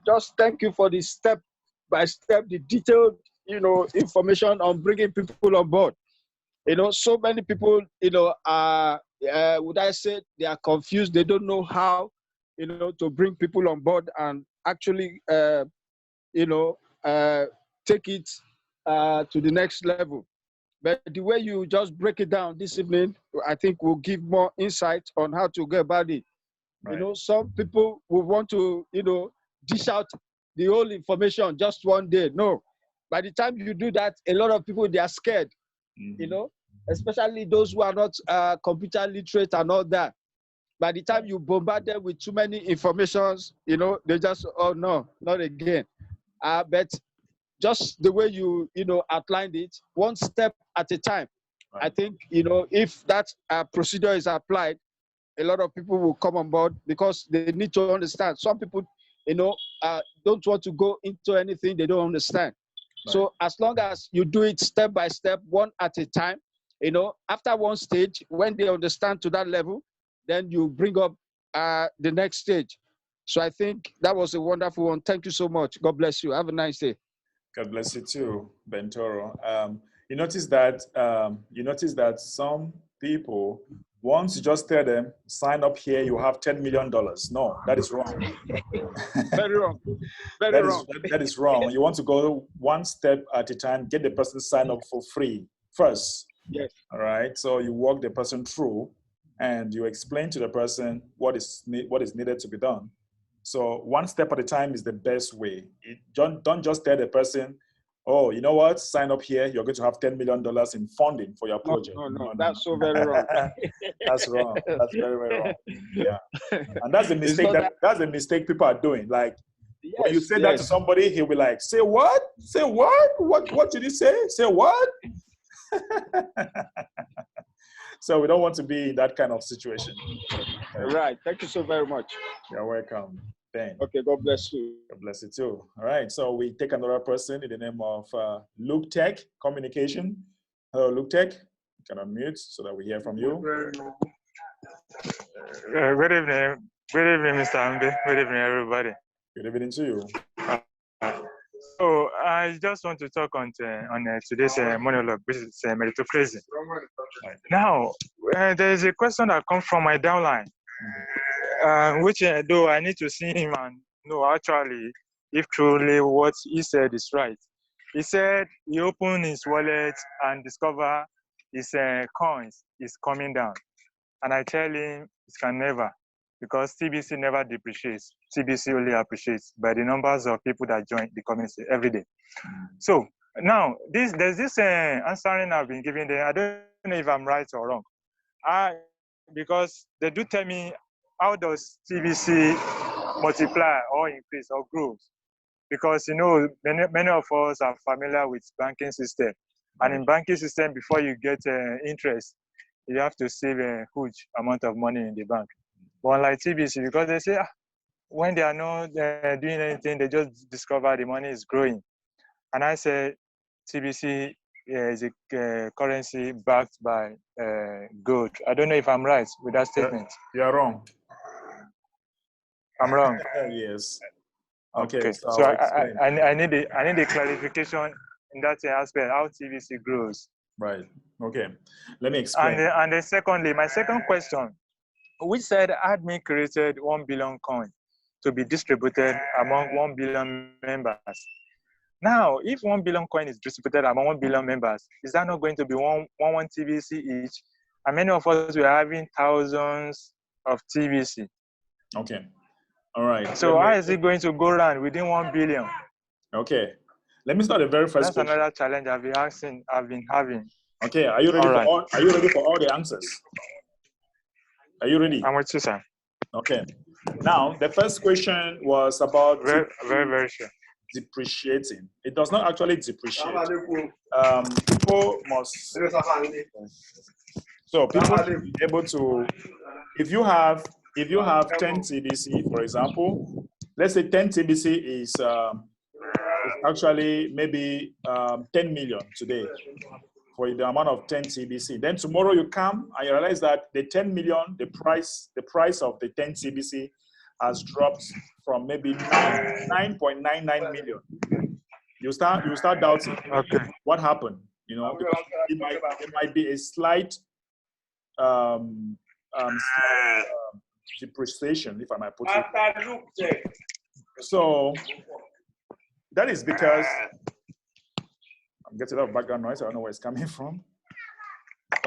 Just thank you for the step-by-step, the detailed, information on bringing people on board. So many people, would I say they are confused. They don't know how, to bring people on board and actually, take it to the next level. But the way you just break it down this evening, I think will give more insight on how to go about it. Right. Some people will want to, dish out the whole information just one day. No. By the time you do that, a lot of people, they are scared, especially those who are not computer literate and all that. By the time you bombard them with too many informations, they just, oh no, not again. But just the way you outlined it, one step at a time. Right. I think if that procedure is applied, a lot of people will come on board because they need to understand. Some people, don't want to go into anything they don't understand. Right. So as long as you do it step by step, one at a time, after one stage, when they understand to that level, then you bring up the next stage. So I think that was a wonderful one. Thank you so much. God bless you. Have a nice day. God bless you too, Bentoro. You notice that some people, once you just tell them, sign up here, you have $10 million. No, that is wrong. Very wrong. Very wrong. That is wrong. You want to go one step at a time, get the person signed up for free first. Yes. All right. So you walk the person through and you explain to the person what is needed to be done. So one step at a time is the best way. Don't just tell the person, oh, you know what, sign up here, you're going to have $10 million in funding for your project. No. That's so very wrong. That's wrong. That's very, very wrong. Yeah. And that's the mistake that's the mistake people are doing. Like, when you say that to somebody, he'll be like, say what? Say what? What did you say? Say what? So we don't want to be in that kind of situation. Right. Thank you so very much. You're welcome. Thanks. Okay. God bless you. God bless you too. All right. So we take another person in the name of Luke Tech Communication. Hello, Luke Tech. You can unmute so that we hear from you. Good evening. Good evening, Mr. Ambe. Good evening, everybody. Good evening to you. So I just want to talk on today's monologue, which is meritocracy. Now, there is a question that comes from my downline, which though I need to see him and know actually if truly what he said is right. He said he opened his wallet and discover his coins is coming down. And I tell him it can never, because TBC never depreciates. TBC only appreciates by the numbers of people that join the community every day. So now there's this answering I've been giving them. I don't know if I'm right or wrong. Because they do tell me, how does TBC multiply or increase or grow? Because many of us are familiar with banking system, and in banking system, before you get interest, you have to save a huge amount of money in the bank. But unlike TBC, because they say when they are not doing anything, they just discover the money is growing. And I say TBC is a currency backed by gold. I don't know if I'm right with that statement. You're wrong. I'm wrong. Yes. Okay. So I need a clarification in that aspect, how TBC grows. Right. Okay. Let me explain. And then secondly, my second question, we said admin created 1 billion coin to be distributed among 1 billion members. Now, if 1 billion coin is distributed among 1 billion members, is that not going to be one TBC each? And many of us were having thousands of TBC. Okay. All right. So how is it going to go around within 1 billion? Okay. Let me start the very first question. That's another challenge I've been having. Okay. Are you ready are you ready for all the answers? Are you ready? I'm with you, sir. Okay. Now, the first question was about very sure. Depreciating. It does not actually depreciate. People must. So people should be able to. If you have 10 TBC, for example, let's say 10 TBC is actually maybe 10 million today for the amount of 10 TBC. Then tomorrow you come and you realize that the 10 million, the price of the 10 TBC has dropped from maybe 9.99 million. You start doubting. Okay. What happened? Because it might be a slight depreciation, if I might put it. So that is because I'm getting a lot of background noise. I don't know where it's coming from.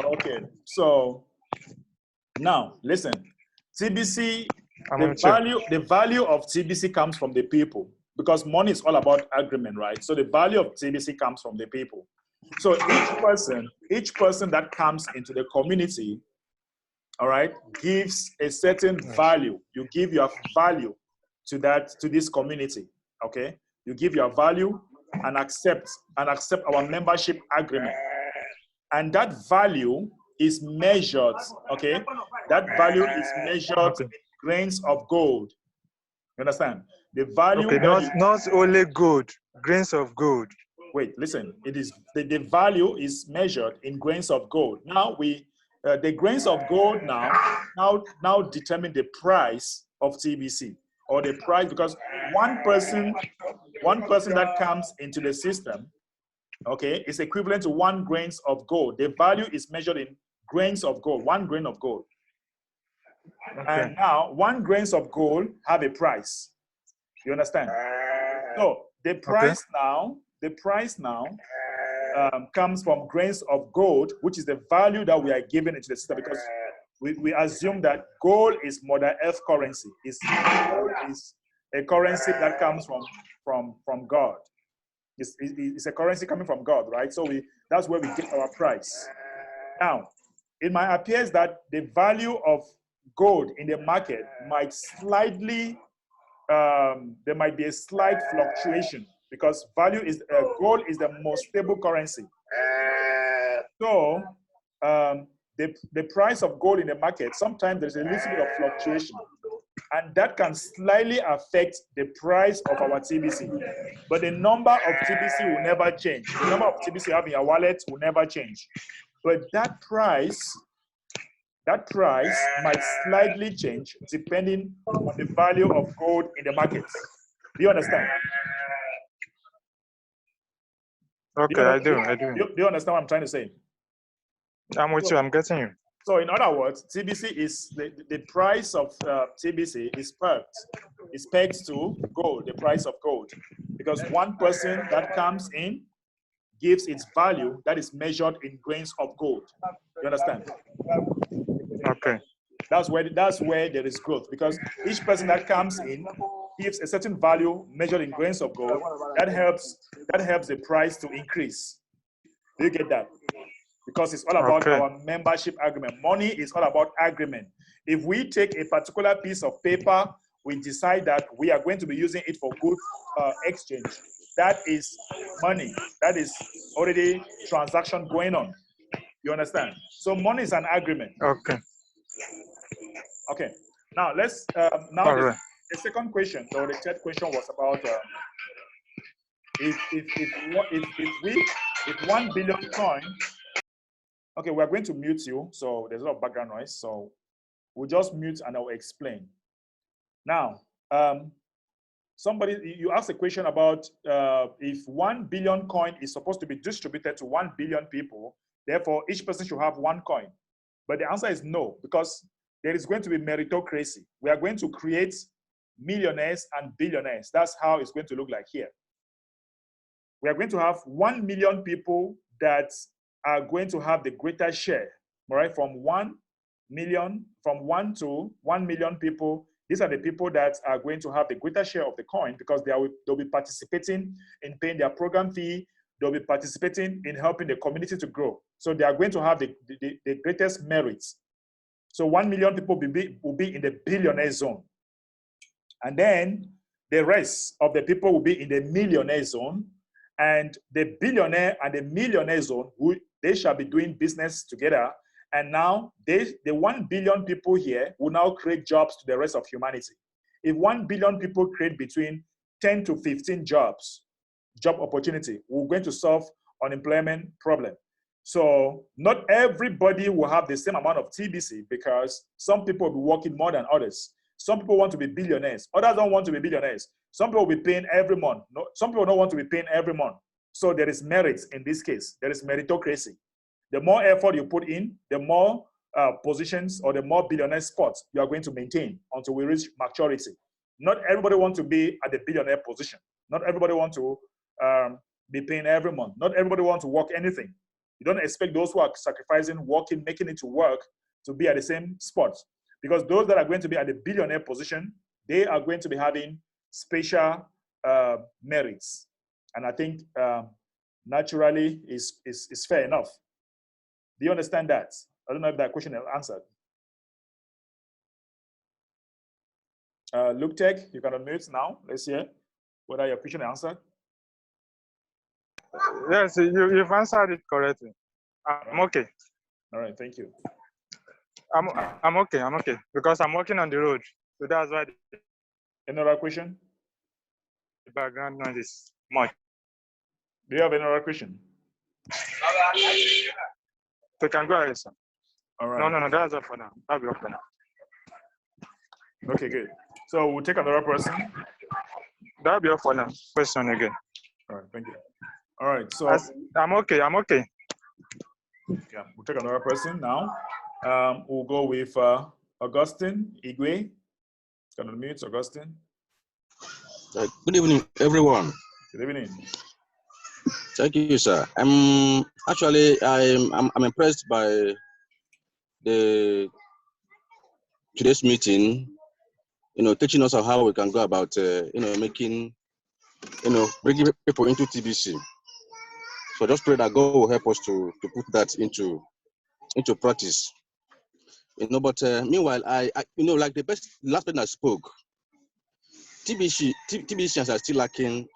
Okay, so now listen, TBC, the value of TBC comes from the people, because money is all about agreement, right? So the value of TBC comes from the people. So each person that comes into the community, all right, gives a certain value. You give your value to this community, okay? You give your value and accept our membership agreement. And that value is measured, okay? That value is measured in grains of gold. You understand? The value. Okay, not only gold, grains of gold. Wait, listen. It is the value is measured in grains of gold. Now the grains of gold now determine the price of TBC, or the price, because one person that comes into the system, okay, is equivalent to 1 grains of gold. The value is measured in grains of gold, 1 grain of gold. Okay. And now 1 grains of gold have a price. You understand? So the price now comes from grains of gold, which is the value that we are giving into the system, because we assume that gold is Mother Earth currency. Gold is a currency that comes from God. It's a currency coming from God, right? So that's where we get our price. Now, it might appear that the value of gold in the market might slightly, there might be a slight fluctuation, because gold is the most stable currency. So the price of gold in the market, sometimes there's a little bit of fluctuation, and that can slightly affect the price of our TBC. But the number of TBC will never change. The number of TBC you have in your wallet will never change. But that price might slightly change depending on the value of gold in the market. Do you understand? Okay, I do. Do you understand what I'm trying to say? I'm with you, I'm getting you. So in other words, TBC is the price of TBC is pegged to gold, the price of gold, because one person that comes in gives its value that is measured in grains of gold. You understand? Okay. That's where there is growth, because each person that comes in gives a certain value measured in grains of gold. That helps the price to increase. Do you get that? Because it's all about our membership agreement. Money is all about agreement. If we take a particular piece of paper, we decide that we are going to be using it for good exchange. That is money. That is already transaction going on. You understand? So money is an agreement. Okay. Okay. Now let's the second question, or the third question, was about if 1 billion coin. Okay, we're going to mute you, so there's a lot of background noise. So we'll just mute and I'll explain. Now, you asked a question about if 1 billion coin is supposed to be distributed to 1 billion people, therefore each person should have 1 coin. But the answer is no, because there is going to be meritocracy. We are going to create millionaires and billionaires. That's how it's going to look like here. We are going to have 1 million people that are going to have the greater share, all right? From 1 to 1 million people, these are the people that are going to have the greater share of the coin, because they'll be participating in paying their program fee. They'll be participating in helping the community to grow. So they are going to have the greatest merits. So 1 million people will be in the billionaire zone. And then the rest of the people will be in the millionaire zone. And the billionaire and the millionaire zone, they shall be doing business together. And now the 1 billion people here will now create jobs to the rest of humanity. If 1 billion people create between 10 to 15 job opportunity, we're going to solve unemployment problem. So not everybody will have the same amount of TBC, because some people will be working more than others. Some people want to be billionaires. Others don't want to be billionaires. Some people will be paying every month. No, some people don't want to be paying every month. So there is merit in this case. There is meritocracy. The more effort you put in, the more positions or the more billionaire spots you are going to maintain until we reach maturity. Not everybody wants to be at the billionaire position. Not everybody wants to be paying every month. Not everybody wants to work anything. You don't expect those who are sacrificing, working, making it to work to be at the same spot. Because those that are going to be at the billionaire position, they are going to be having special merits. And I think naturally is fair enough. Do you understand that? I don't know if that question is answered. Luke Tech, you can unmute now. Let's hear whether your question is answered. Yes, you've answered it correctly. I'm okay. All right, thank you. I'm okay because I'm working on the road, so that's why Another question? the background noise is much. Do you have another question? So can go ahead, sir. All right. No, that's all for now. That'll be all for now. Okay, good. So we'll take another person. That'll be all for now. Question again. All right, thank you. All right, so I'm okay. yeah, we'll take another person now. We'll go with Augustine Igwe. Can you unmute Augustine? Good evening, everyone. Good evening. Thank you, sir. I'm impressed by today's meeting. Teaching us how we can go about making bringing people into TBC. So just pray that God will help us to put that into practice. But meanwhile, I like the last person that spoke. TBCs are still lacking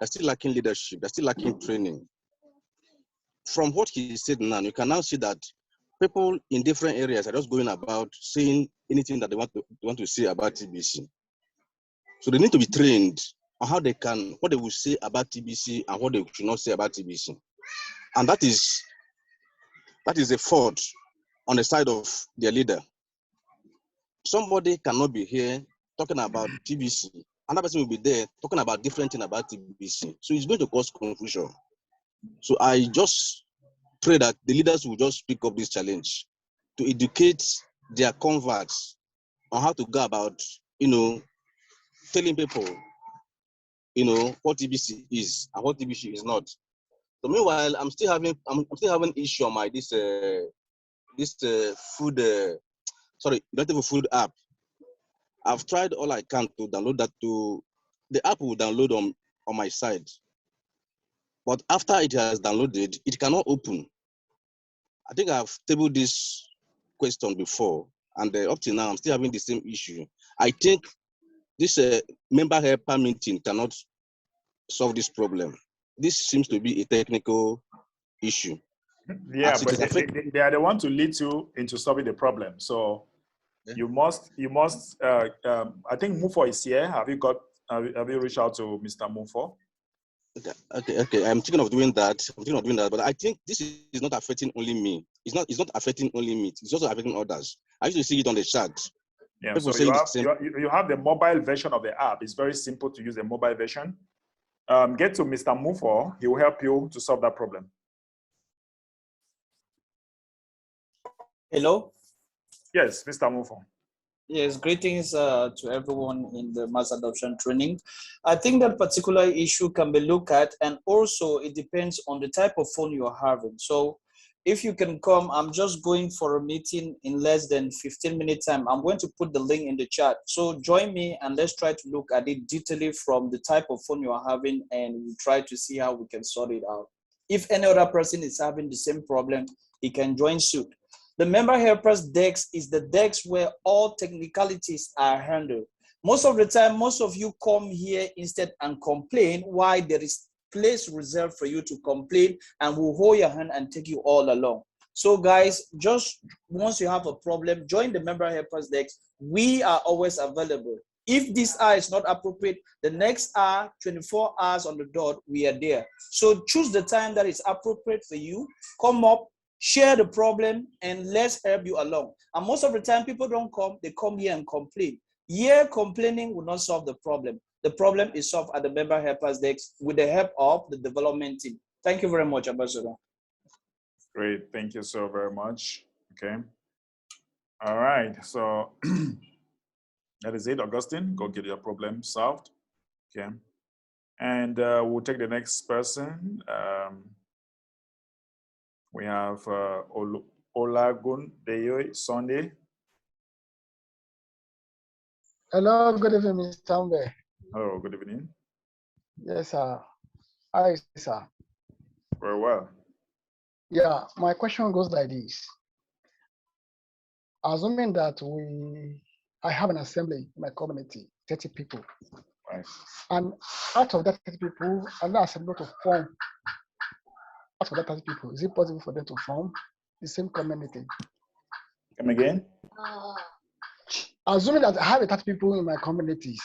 leadership. They're still lacking training. From what he said now, you can now see that people in different areas are just going about saying anything that they want to say about TBC. So they need to be trained on what they will say about TBC and what they should not say about TBC. And that is a fault on the side of their leader. Somebody cannot be here talking about TBC. Another person will be there talking about different things about TBC. So it's going to cause confusion. So I just pray that the leaders will just pick up this challenge to educate their converts on how to go about, telling people, what TBC is and what TBC is not. So meanwhile, I'm still having issue on my this food food app. I've tried all I can to download that the app will download on my side. But after it has downloaded, it cannot open. I think I've tabled this question before, and up till now, I'm still having the same issue. I think this member helper meeting cannot solve this problem. This seems to be a technical issue. Yeah, but they are the one to lead you into solving the problem. So yeah. you must. I think Mufo is here. Have you reached out to Mr. Mufo? Okay. I'm thinking of doing that. But I think this is not affecting only me. It's not affecting only me. It's also affecting others. I used to see it on the chat. Yeah. People so you have the mobile version of the app. It's very simple to use the mobile version. Get to Mr. Mufo. He will help you to solve that problem. Hello. Yes, Mr. Mufo. Yes, greetings to everyone in the mass adoption training. I think that particular issue can be looked at, and also it depends on the type of phone you are having. So if you can come, I'm just going for a meeting in less than 15 minutes time. I'm going to put the link in the chat. So join me and let's try to look at it detailedly from the type of phone you are having, and we'll try to see how we can sort it out. If any other person is having the same problem, he can join suit. The member helpers desk is the desk where all technicalities are handled. Most of the time, most of you come here instead and complain why there is place reserved for you to complain, and we'll hold your hand and take you all along. So guys, just once you have a problem, join the member helpers desk. We are always available. If this hour is not appropriate, the next hour, 24 hours on the dot, we are there. So choose the time that is appropriate for you. Come up, share the problem, and let's help you along. And most of the time, people don't come, they come here and complain. Here, complaining will not solve the problem. The problem is solved at the member helpers desk with the help of the development team. Thank you very much, Ambassador. Great, thank you so very much. Okay. All right, so that is it, Augustine. Go get your problem solved. Okay. And we'll take the next person. We have Olagun Deyo Sunday. Hello, good evening, Mr. Ambe. Hello, good evening. Yes, sir. Hi, sir. Very well. Yeah, my question goes like this. Assuming that I have an assembly in my community, 30 people. Right. And out of that 30 people, another assembly to form. Out of that 30 people, is it possible for them to form the same community? Come again? Assuming that I have 30 people in my communities,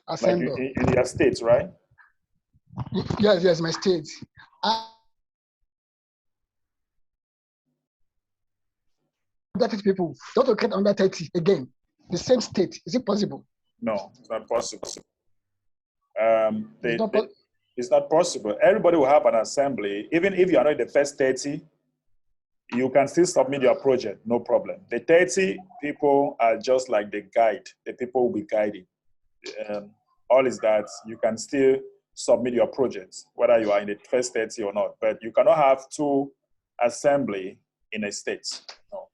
assemble. Like in your states, right? Yes, my state. That 30 people, don't create under 30 again. The same state, is it possible? No, it's not possible. It's not possible. Everybody will have an assembly. Even if you are not in the first 30, you can still submit your project, no problem. The 30 people are just like the guide. The people will be guiding. All is that you can still submit your projects, whether you are in the first 30 or not. But you cannot have two assembly in a state. No.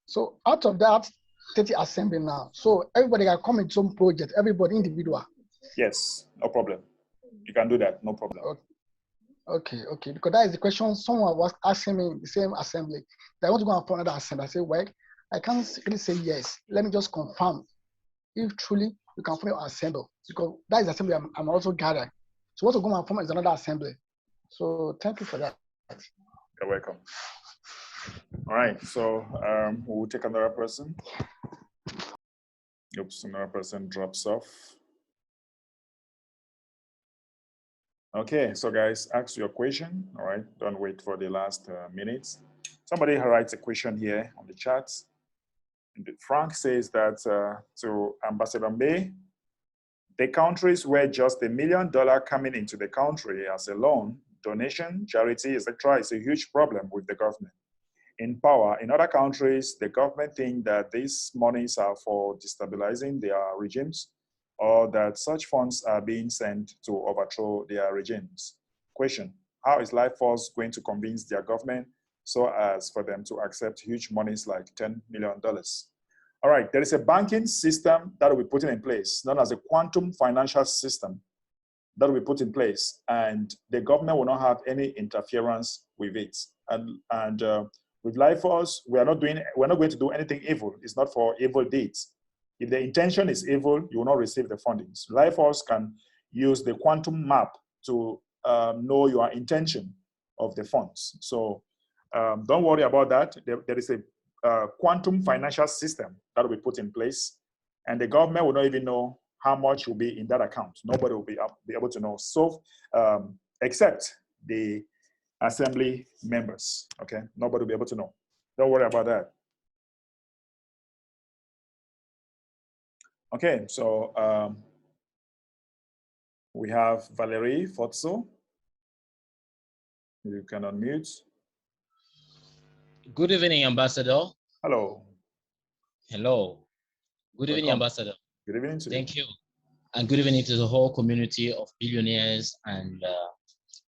So out of that 30 assembly now, so everybody can come into some project, everybody individual. Yes, no problem. You can do that, no problem. Okay, because that is the question someone was asking me in the same assembly. They want to go and form another assembly. I say, well, I can't really say yes. Let me just confirm if truly you can form your assembly, because that is the assembly I'm also gathering. So what to go and form is another assembly. So thank you for that. You're welcome. All right, so we'll take another person. Oops, another person drops off. Okay, so guys, ask your question. All right, don't wait for the last minutes. Somebody writes a question here on the chat. Frank says that to Ambassador May, the countries where just $1 million coming into the country as a loan, donation, charity, etc., is a huge problem with the government in power. In other countries, the government think that these monies are for destabilizing their regimes, or that such funds are being sent to overthrow their regimes. Question: how is Life Force going to convince their government so as for them to accept huge monies like $10 million? All right, there is a banking system that will be put in place, known as a quantum financial system that will be put in place, and the government will not have any interference with it. And with Life Force, we're not going to do anything evil. It's not for evil deeds. If the intention is evil, you will not receive the fundings. Life Force can use the quantum map to know your intention of the funds. So don't worry about that. There is a quantum financial system that will be put in place, and the government will not even know how much will be in that account. Nobody will be able to know. So except the assembly members, okay? Nobody will be able to know. Don't worry about that. Okay, so we have Valerie Fotso. You can unmute. Good evening, Ambassador. Hello. Hello. Good evening, Welcome. Ambassador. Good evening to you. Thank you. And good evening to the whole community of billionaires and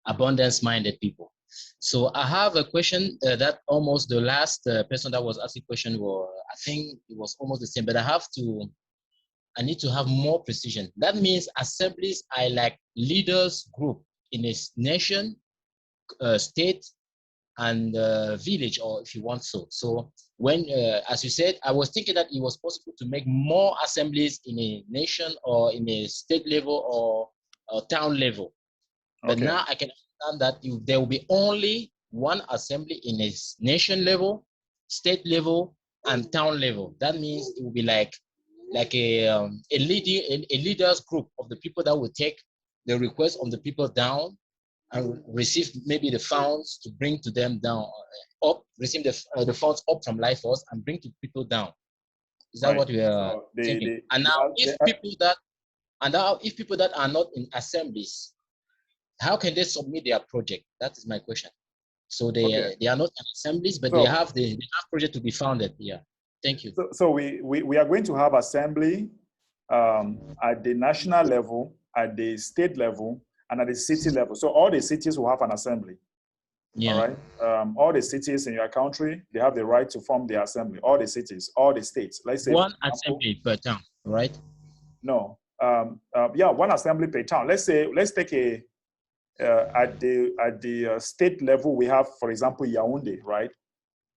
abundance-minded people. So I have a question that almost the last person that was asking question was, I think it was almost the same, but I need to have more precision. That means assemblies are like leaders group in a nation, state, and village, or if you want so. So when, as you said, I was thinking that it was possible to make more assemblies in a nation or in a state level or town level. But Okay. now I can understand that if there will be only one assembly in a nation level, state level, and town level. That means it will be like a leaders group of the people that will take the request of the people down and receive maybe the funds to bring to them down, up, receive the funds up from Life Force and bring to people down. Is that right? What we are thinking? And now, if people that are not in assemblies, how can they submit their project? That is my question. So they are not assemblies, but they have project to be founded. Yeah. Thank you. So we are going to have assembly at the national level, at the state level, and at the city level. So all the cities will have an assembly. Yeah. All right. All the cities in your country, they have the right to form the assembly. All the cities, all the states. Let's say one assembly per town, right? No. Yeah, one assembly per town. Let's take at the state level, we have, for example, Yaoundé, right?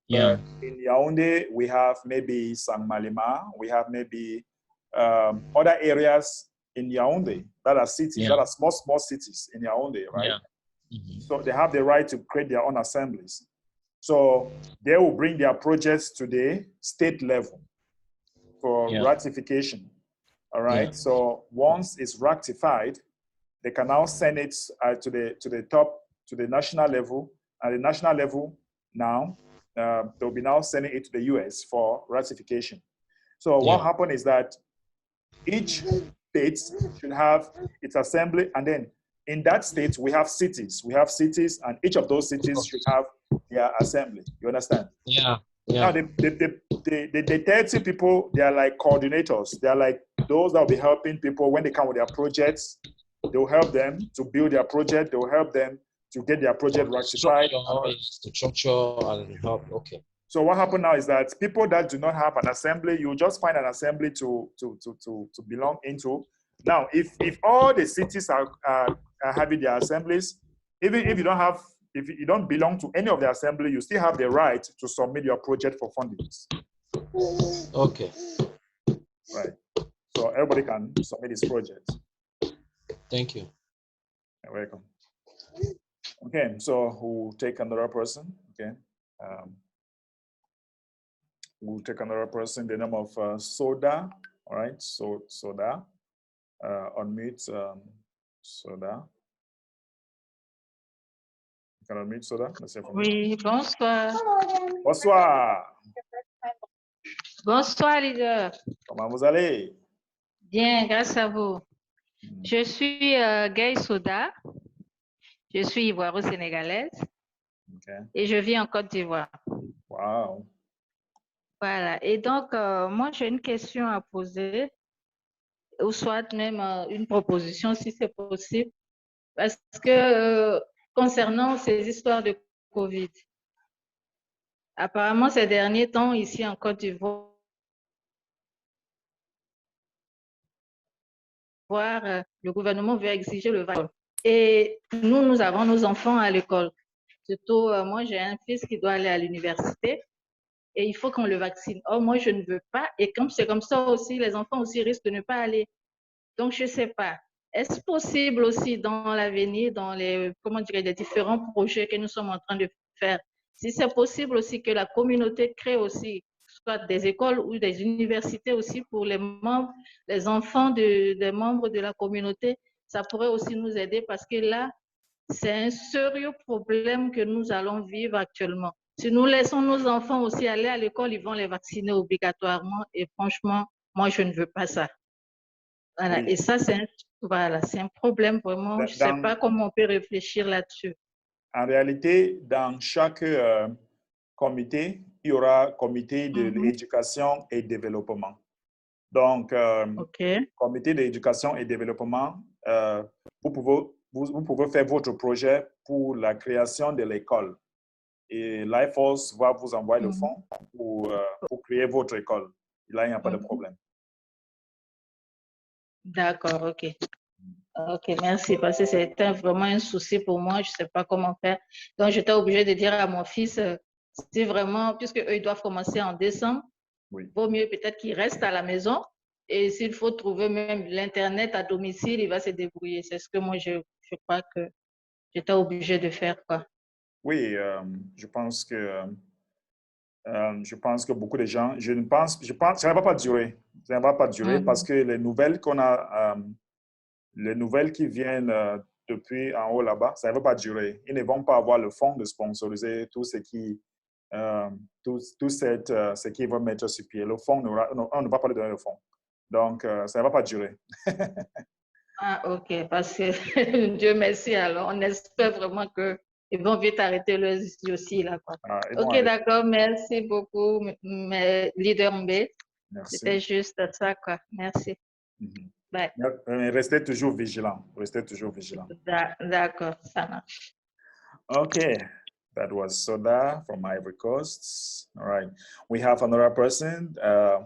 Yeah. But in Yaoundé, we have maybe Sangmalima, we have maybe other areas in Yaoundé that are cities, that are small cities in Yaoundé, right? Yeah. Mm-hmm. So they have the right to create their own assemblies. So they will bring their projects to the state level for ratification. All right. Yeah. So once it's ratified, they can now send it to the national level. At the national level now, they'll be now sending it to the US for ratification. So what happened is that each state should have its assembly, and then in that state we have cities. We have cities, and each of those cities should have their assembly. You understand? Yeah. Yeah. Now the 30 people, they are like coordinators. They are like those that will be helping people when they come with their projects. They will help them to build their project. They will help them to get their project ratified. The structure and help. Okay. So what happened now is that people that do not have an assembly, you just find an assembly to belong into. Now, if all the cities are having their assemblies, even if you don't belong to any of the assembly, you still have the right to submit your project for fundings. Okay. Right. So everybody can submit his project. Thank you. You're welcome. Okay, so we'll take another person. Okay. We'll take another person, the name of Soda. All right, so Soda. Unmute Soda. You can unmute Soda. Oui, bonsoir. Bonsoir. Bonsoir, leader. Comment vous allez? Bien, grâce à vous. Je suis Gay Soda. Je suis ivoiro-sénégalaise. Okay. Et je vis en Côte d'Ivoire. Wow. Voilà. Et donc, moi, j'ai une question à poser, ou soit même une proposition, si c'est possible. Parce que concernant ces histoires de COVID, apparemment, ces derniers temps, ici en Côte d'Ivoire, le gouvernement veut exiger le vaccin. Et nous avons nos enfants à l'école. Surtout, moi, j'ai un fils qui doit aller à l'université et il faut qu'on le vaccine. Or, moi, je ne veux pas. Et comme c'est comme ça aussi, les enfants aussi risquent de ne pas aller. Donc, je ne sais pas. Est-ce possible aussi dans l'avenir, dans les différents projets que nous sommes en train de faire, si c'est possible aussi que la communauté crée aussi soit des écoles ou des universités aussi pour les membres, les enfants des membres de la communauté, ça pourrait aussi nous aider parce que là, c'est un sérieux problème que nous allons vivre actuellement. Si nous laissons nos enfants aussi aller à l'école, ils vont les vacciner obligatoirement et franchement, moi, je ne veux pas ça. Voilà. Oui. Et ça, c'est un problème vraiment. Je ne sais pas comment on peut réfléchir là-dessus. En réalité, dans chaque comité, il y aura comité de l'éducation et développement. Donc, comité d'éducation et développement, vous pouvez faire votre projet pour la création de l'école. Et l'IFOS va vous envoyer le fonds pour créer votre école. Et là, il n'y a pas de problème. D'accord, ok. Ok, merci, parce que c'était vraiment un souci pour moi, je ne sais pas comment faire. Donc, j'étais obligée de dire à mon fils, si vraiment, puisque eux, ils doivent commencer en décembre, vaut mieux peut-être qu'il reste à la maison. Et s'il faut trouver même l'Internet à domicile, il va se débrouiller. C'est ce que moi, je crois que j'étais obligée de faire, quoi. Oui, je pense que beaucoup de gens, je pense ça ne va pas durer. Ça ne va pas durer parce que les nouvelles qu'on a, les nouvelles qui viennent depuis en haut là-bas, ça ne va pas durer. Ils ne vont pas avoir le fonds de sponsoriser tout ce qui ce qu'ils vont mettre sur pied. Le fonds, on ne va pas lui donner le fonds. Donc, ça ne va pas durer. Ah, ok, parce que Dieu merci. Alors, on espère vraiment que Ils vont vite arrêter le aussi là, quoi. Ok, arrêter. d'accord, merci beaucoup, leader MB. Merci. C'était juste ça, quoi. Merci. Bye. Restez toujours vigilant. Restez toujours vigilant. D'accord, ça marche. Okay, that was Soda from Ivory Coast. All right, we have another person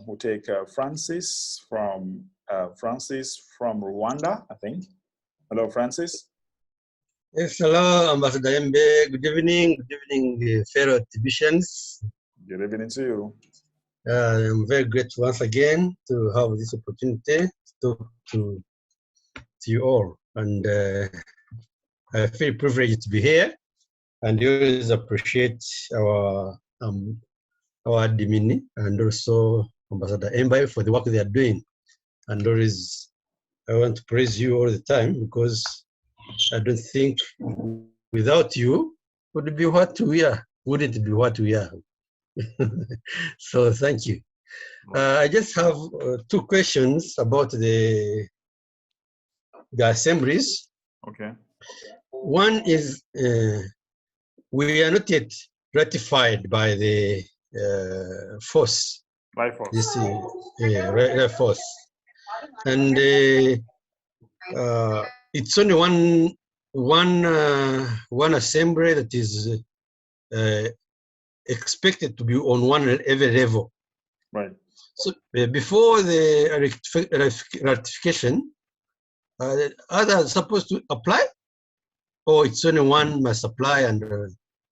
who take Francis from Rwanda, I think. Hello, Francis. Yes, hello, Ambassador Mbe. Good evening, fellow Tibetians. Good evening to you. I'm very grateful once again to have this opportunity to talk to you all, and I feel privileged to be here. And we always appreciate our admin and also Ambassador Mbe for the work they are doing. And always, I want to praise you all the time because I don't think without you wouldn't be what we are. So thank you. I just have 2 questions about the assemblies. Okay. One is we are not yet ratified by the force. By force. This force, and it's only one assembly that is expected to be on every level. Right. So before the ratification, others supposed to apply, or it's only one must apply and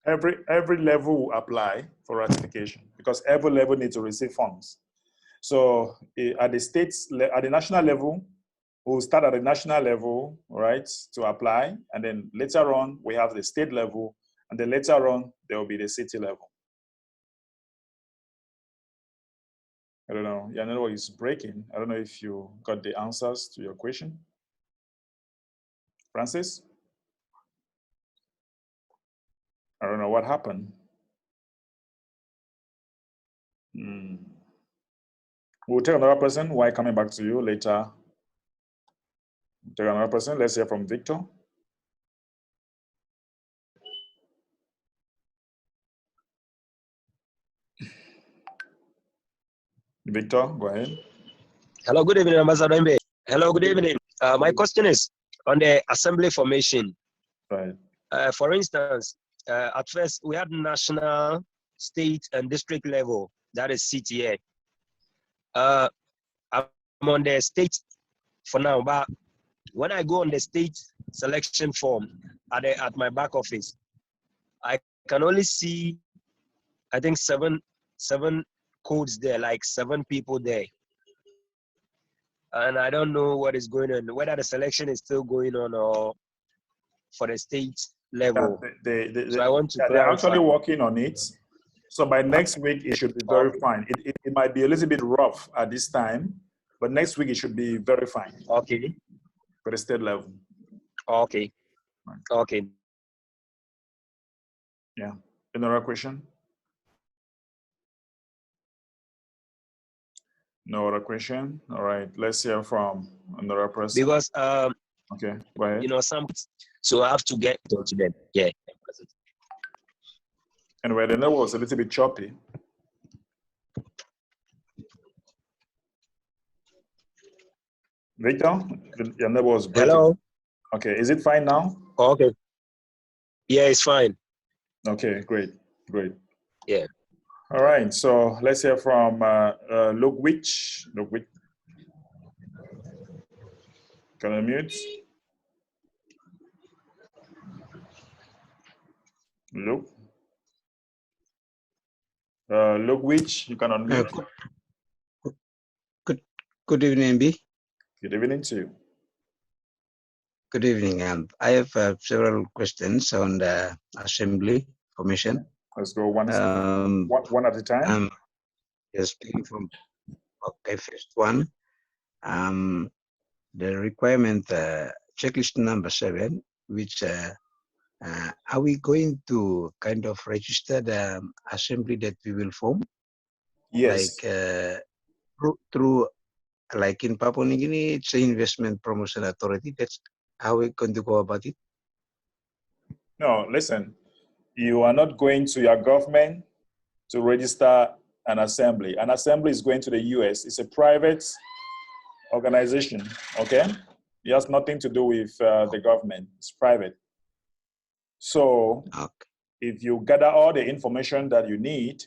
every level will apply for ratification because every level needs to receive funds. So at the national level, we'll start at the national level, right, to apply, and then later on we have the state level, and then later on there will be the city level. I don't know. Yeah, I know it's breaking. I don't know if you got the answers to your question. Francis? I don't know what happened. We'll take another person. Why coming back to you later? We'll take another person. Let's hear from Victor. Victor, go ahead. Hello, good evening, Ambassador Mbe. Hello, good evening. My question is on the assembly formation. Right. For instance, at first we had national, state, and district level. That is CTA. I'm on the state for now, but when I go on the state selection form at my back office, I can only see, I think seven codes there, like 7 people there. And I don't know what is going on, whether the selection is still going on or for the state level. So I want to clarify. They're actually working on it. So by next week, it should be very fine. It might be a little bit rough at this time, but next week it should be very fine. Okay. For the state level. Okay. Right. Okay. Yeah. Another question? No other question? All right. Let's hear from another person. Because okay, go ahead. You know, so I have to get to them. Yeah. Anyway, the network was a little bit choppy. Victor, your network was breaking. Hello. Okay, is it fine now? Okay. Yeah, it's fine. Okay, great. Yeah. All right, so let's hear from Ludwig. Ludwig. Can I mute? Ludwig, you can unmute. Good evening, B. Good evening to you. Good evening. I have several questions on the assembly formation. Let's go one at a time. Yes, speaking from first one. The requirement checklist number 7, which are we going to kind of register the assembly that we will form? Yes. Like through like in Papua New Guinea, it's an investment promotion authority. That's how we're going to go about it. No, listen, you are not going to your government to register an assembly. An assembly is going to the US. It's a private organization, okay? It has nothing to do with the government. It's private. So if you gather all the information that you need,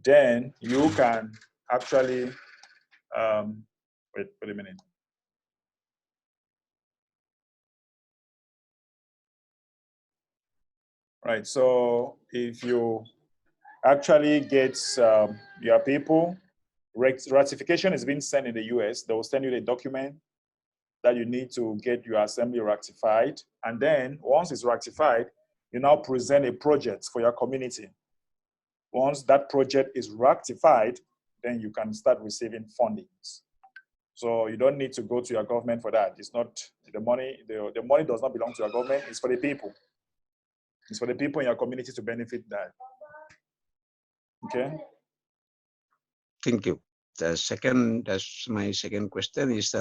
then you can actually, wait a minute. Right, so if you actually get your people, ratification is being sent in the US, they will send you the document that you need to get your assembly ratified. And then once it's ratified, you now present a project for your community. Once that project is ratified, then you can start receiving fundings. So you don't need to go to your government for that. It's not the money, the money does not belong to your government, it's for the people. It's for the people in your community to benefit that. Okay? Thank you. That's my second question is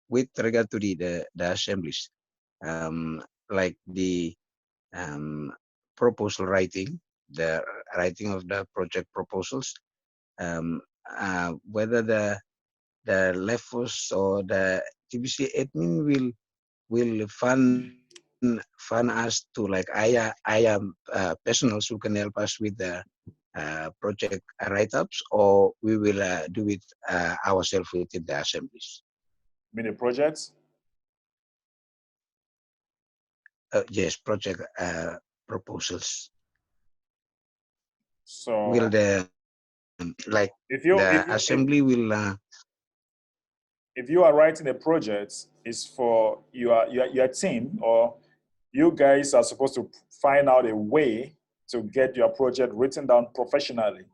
with regard to the assemblies, like the proposal writing, the writing of the project proposals, whether the LEFOS or the TBC admin will fund us to, like, I am personals who can help us with the project write-ups, or we will do it ourselves within the assemblies. You mean the projects? Yes, project proposals. So will the like if you assembly will if you are writing a project, it's for your team, or you guys are supposed to find out a way to get your project written down professionally,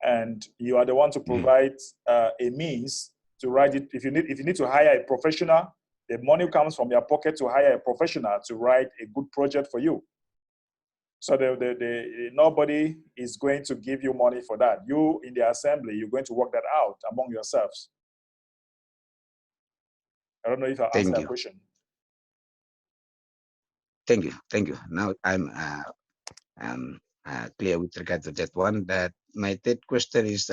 and you are the one to provide a means to write it. If you need to hire a professional, the money comes from your pocket to hire a professional to write a good project for you. So nobody is going to give you money for that. You in the assembly, you're going to work that out among yourselves. I don't know if I answered that question. Thank you. Now I'm clear with regard to that one. That my third question is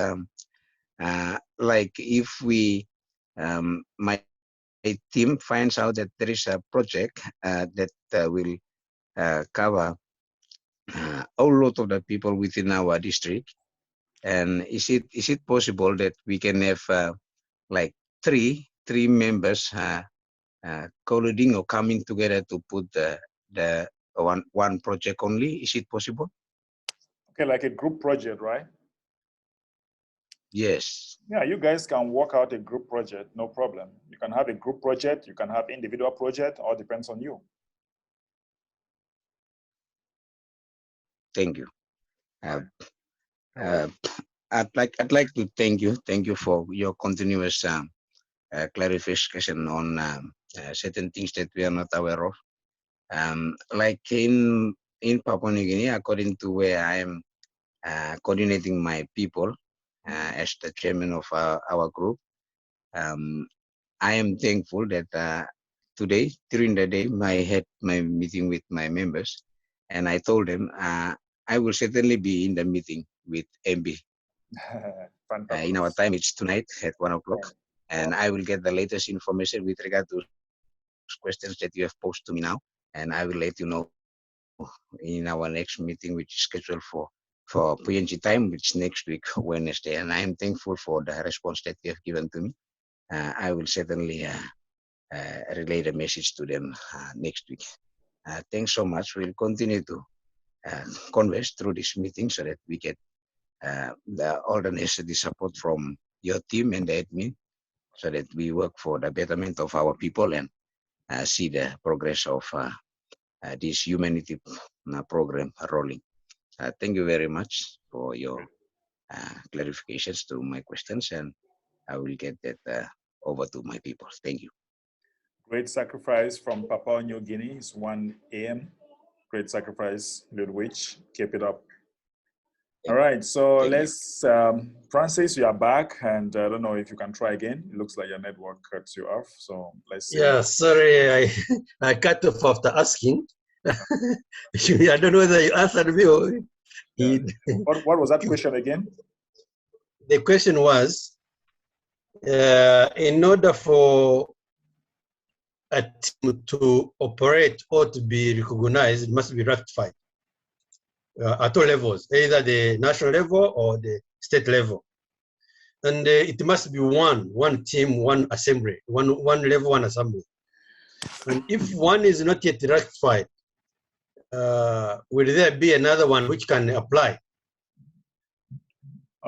like if we my team finds out that there is a project that will cover a lot of the people within our district, and is it possible that we can have like three members colluding or coming together to put the one project only? Is it possible? Okay, like a group project, right? Yes. Yeah, you guys can work out a group project, no problem. You can have a group project, you can have individual project, all depends on you. Thank you. I'd like to thank you for your continuous clarification on certain things that we are not aware of. Like in Papua New Guinea, according to where I am coordinating my people as the chairman of our group, I am thankful that today, during the day, I had my meeting with my members, and I told them I will certainly be in the meeting with MB. In our time, it's tonight at 1 o'clock, and I will get the latest information with regard to questions that you have posed to me now, and I will let you know in our next meeting, which is scheduled for PNG time, which is next week, Wednesday. And I am thankful for the response that you have given to me. I will certainly relay the message to them next week. Thanks so much. We'll continue to converse through this meeting so that we get all the necessary support from your team and the admin, so that we work for the betterment of our people and see the progress of this humanity program rolling. Thank you very much for your clarifications to my questions, and I will get that over to my people. Thank you. Great sacrifice from Papua New Guinea. It's 1 a.m. Great sacrifice, Ludwig. Keep it up. All right, so let's, Francis, you are back, and I don't know if you can try again. It looks like your network cuts you off, so let's see. Yeah, sorry, I cut off after asking. I don't know whether you answered me or he. What was that question again? The question was, in order for a team to operate or to be recognized, it must be ratified at all levels, either the national level or the state level. And it must be one team, one assembly, one level, one assembly. And if one is not yet ratified, will there be another one which can apply?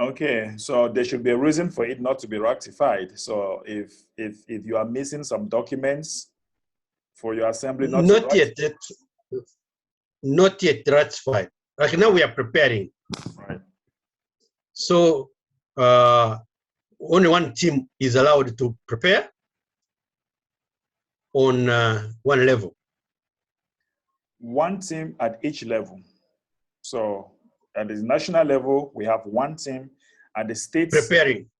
Okay, so there should be a reason for it not to be ratified. So if you are missing some documents for your assembly, Not yet ratified. Like now we are preparing. Right. So only one team is allowed to prepare on one level. One team at each level. So at the national level, we have one team. At the state preparing.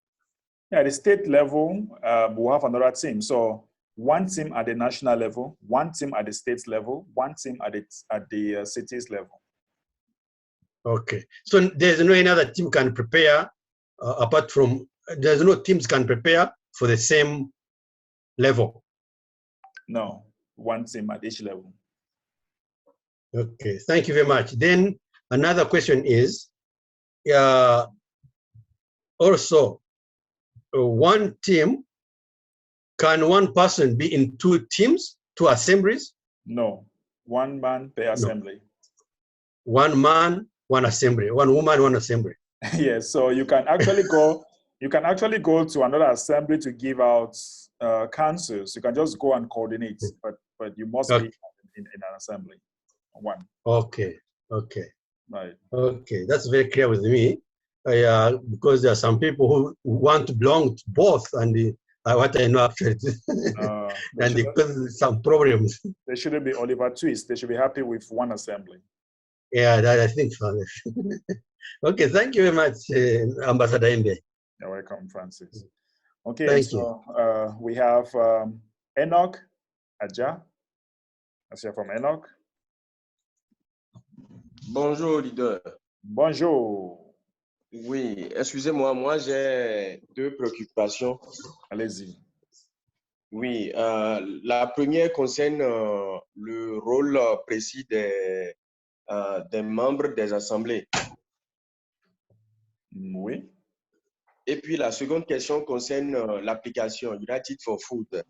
Yeah, at the state level, we'll have another team. So one team at the national level, one team at the state level, one team at the cities level. Okay. So there's no another team can prepare apart from, there's no teams can prepare for the same level. No, one team at each level. Okay, thank you very much. Then another question is, also, one team, can one person be in two teams, two assemblies? No, one man per assembly. One man, one assembly. One woman, one assembly. Yes, so you can actually go. You can actually go to another assembly to give out counsels. You can just go and coordinate, but you must be in an assembly. One. Okay. Okay. Right. Okay, that's very clear with me. Because there are some people who want to belong to both, and what I know actually, and because some problems. They shouldn't be Oliver Twist. They should be happy with one assembly. Yeah, that I think so. Okay, thank you very much, Ambassador Inde. You're welcome, Francis. Okay, thank so we have Enoch Adja. Let's hear from Enoch. Bonjour, leader. Bonjour. Oui, excusez-moi, moi j'ai deux préoccupations. Allez-y. Oui, la première concerne le rôle précis des membres des assemblées. Oui. Et puis la seconde question concerne l'application United for Food.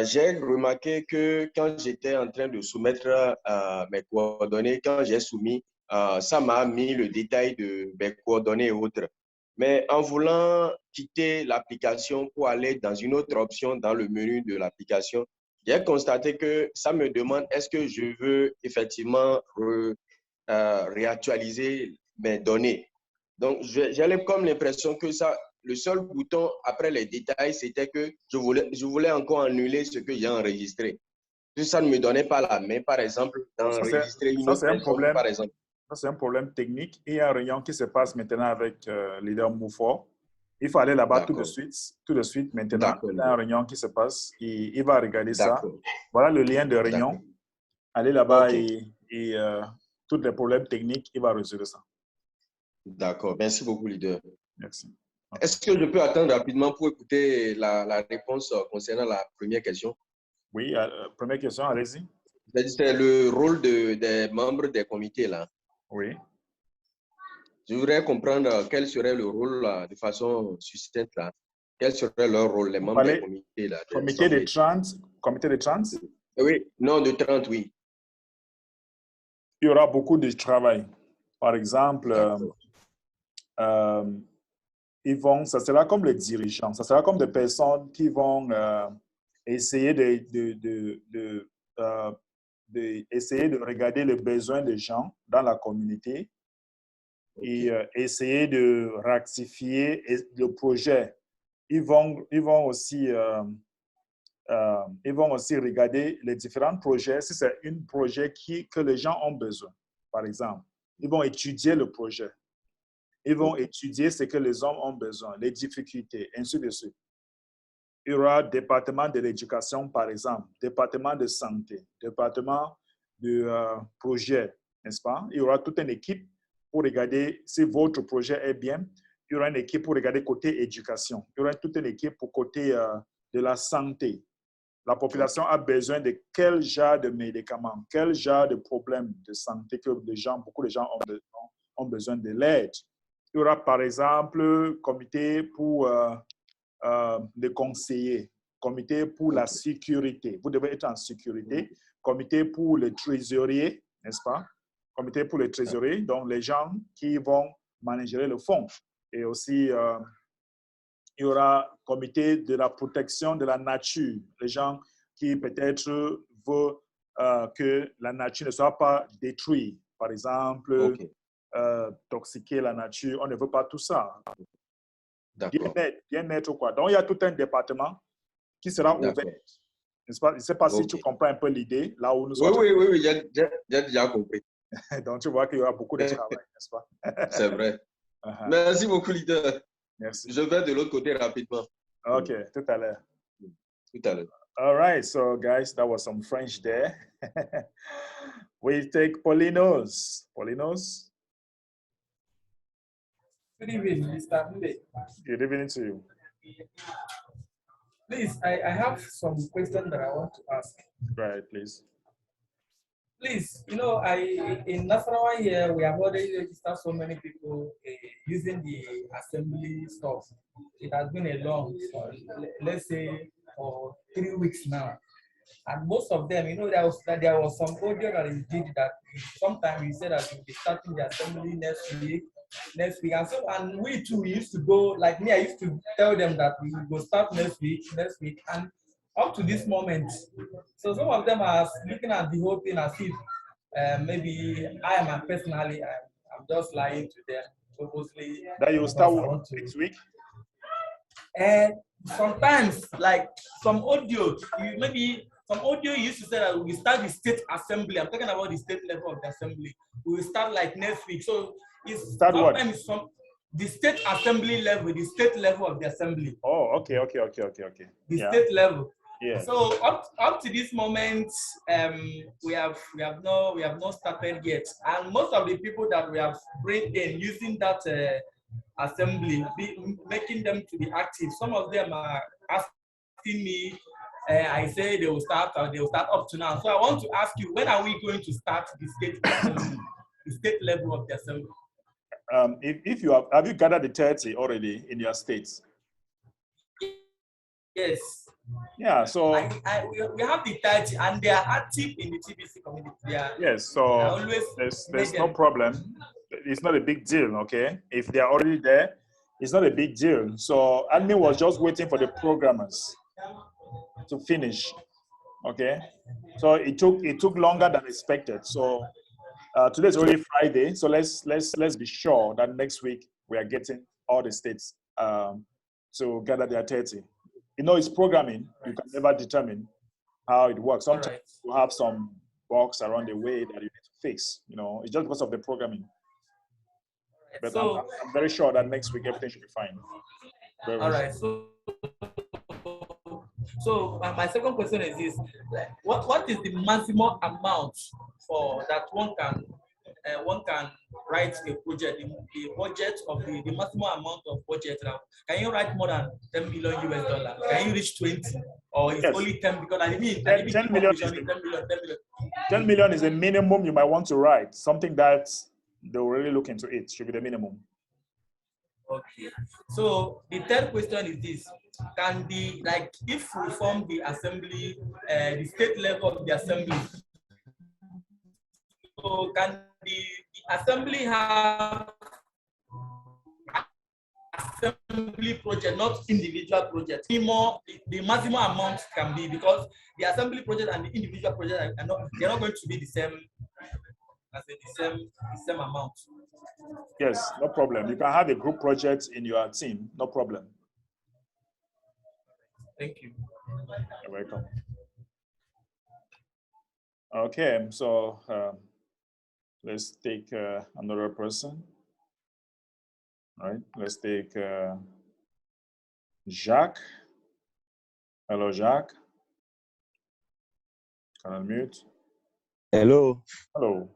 J'ai remarqué que quand j'étais en train de soumettre mes coordonnées, quand j'ai soumis, ça m'a mis le détail de mes coordonnées et autres. Mais en voulant quitter l'application pour aller dans une autre option dans le menu de l'application, j'ai constaté que ça me demande est-ce que je veux effectivement réactualiser mes données. Donc, j'ai comme l'impression que ça, le seul bouton après les détails, c'était que je voulais encore annuler ce que j'ai enregistré. Ça ne me donnait pas la main, par exemple, d'enregistrer une autre personne, par exemple. Ça, c'est un problème technique. Il y a un réunion qui se passe maintenant avec leader Moufort. Il faut aller là-bas tout de suite maintenant. Il y a un réunion qui se passe. Il va regarder ça. Voilà le lien de réunion. Allez là-bas et tous les problèmes techniques, il va résoudre ça. D'accord. Merci beaucoup, leader. Merci. Est-ce que je peux attendre rapidement pour écouter la réponse concernant la première question? Oui, première question, allez-y. C'est le rôle des membres des comités, là. Oui. Je voudrais comprendre quel serait le rôle, de façon succincte, là. Quel serait leur rôle, les membres des comités, là? Comité de 30? Comité de 30? Oui, non, de 30, oui. Il y aura beaucoup de travail. Par exemple, ça sera comme les dirigeants, ça sera comme des personnes qui vont essayer essayer de regarder les besoins des gens dans la communauté et essayer de rectifier le projet. Ils vont aussi regarder les différents projets, si c'est un projet que les gens ont besoin, par exemple. Ils vont étudier le projet. Ils vont étudier ce que les hommes ont besoin, les difficultés, ainsi de suite. Il y aura département de l'éducation, par exemple, département de santé, département de projet, n'est-ce pas? Il y aura toute une équipe pour regarder si votre projet est bien. Il y aura une équipe pour regarder côté éducation. Il y aura toute une équipe pour côté de la santé. La population a besoin de quel genre de médicaments, quel genre de problèmes de santé que beaucoup de gens ont besoin de l'aide. Il y aura, par exemple, comité pour les conseillers, comité pour la sécurité. Vous devez être en sécurité. Comité pour les trésoriers, n'est-ce pas? Comité pour les trésoriers, donc les gens qui vont manager le fonds. Et aussi, il y aura comité de la protection de la nature, les gens qui peut-être veulent que la nature ne soit pas détruite. Par exemple, toxiquer la nature, on ne veut pas tout ça. Bien-être quoi. Donc, il y a tout un département qui sera ouvert. N'est-ce pas? Je ne sais pas si tu comprends un peu l'idée, là où nous sommes. Oui, j'ai déjà compris. Donc, tu vois qu'il y aura beaucoup de travail, n'est-ce pas? C'est vrai. Merci beaucoup, leader. Merci. Je vais de l'autre côté rapidement. OK, tout à l'heure. Tout à l'heure. All right, so guys, that was some French there. We take Polinos. Polinos? Good evening, Mr. Mbe. Good evening to you. Please, I have some questions that I want to ask. Right, please. Please, you know, in Nasarawa here, we have already registered so many people using the assembly stuff. It has been a long, let's say, for 3 weeks now. And most of them, you know, there was some audio that he did that sometimes he said that he'll be starting the assembly next week. And we too, we used to go, like me, I used to tell them that we will start next week, and up to this moment. So some of them are looking at the whole thing as if maybe I am personally, I'm just lying to them, purposely. That you will start next week? And sometimes, like some audio, some audio used to say that we start the state assembly. I'm talking about the state level of the assembly. We will start like next week. So it's start sometimes the state assembly level, the state level of the assembly. Oh, okay. The state level. Yeah. So up to this moment, we have not started yet, and most of the people that we have brought in using that assembly, making them to be active. Some of them are asking me. I say they will start up to now. So I want to ask you, when are we going to start the state assembly, the state level of the assembly? If you have you gathered the 30 already in your states? Yes. Yeah, so we have the 30 and they are active in the TBC community. Yes, so there's no problem. It's not a big deal, okay? If they are already there, it's not a big deal. So admin was just waiting for the programmers to finish, okay? So it took longer than expected. So today is already Friday, so let's be sure that next week we are getting all the states to gather their 30. You know, it's programming. You can never determine how it works. Sometimes you have some bugs around the way that you need to fix. You know, it's just because of the programming. But so, I'm very sure that next week everything should be fine. All right. So my second question is this: what is the maximum amount for that one can write a project? The budget of the maximum amount of budget now. Can you write more than $10 million US? Can you reach 20, or it's only 10? Because I mean, 10 million is 10 million. 10 million is the minimum you might want to write. Something that they'll really look into it should be the minimum. Okay. So the third question is this: can if we form the assembly, the state level of the assembly, so can the assembly have assembly project, not individual project? Anymore, the maximum amount can be, because the assembly project and the individual project they're not going to be the same amount. Yes, no problem. You can have a group project in your team, no problem. Thank you. You're welcome. Okay, so let's take another person. All right, let's take Jacques. Hello, Jacques. Can I unmute? Hello. Hello.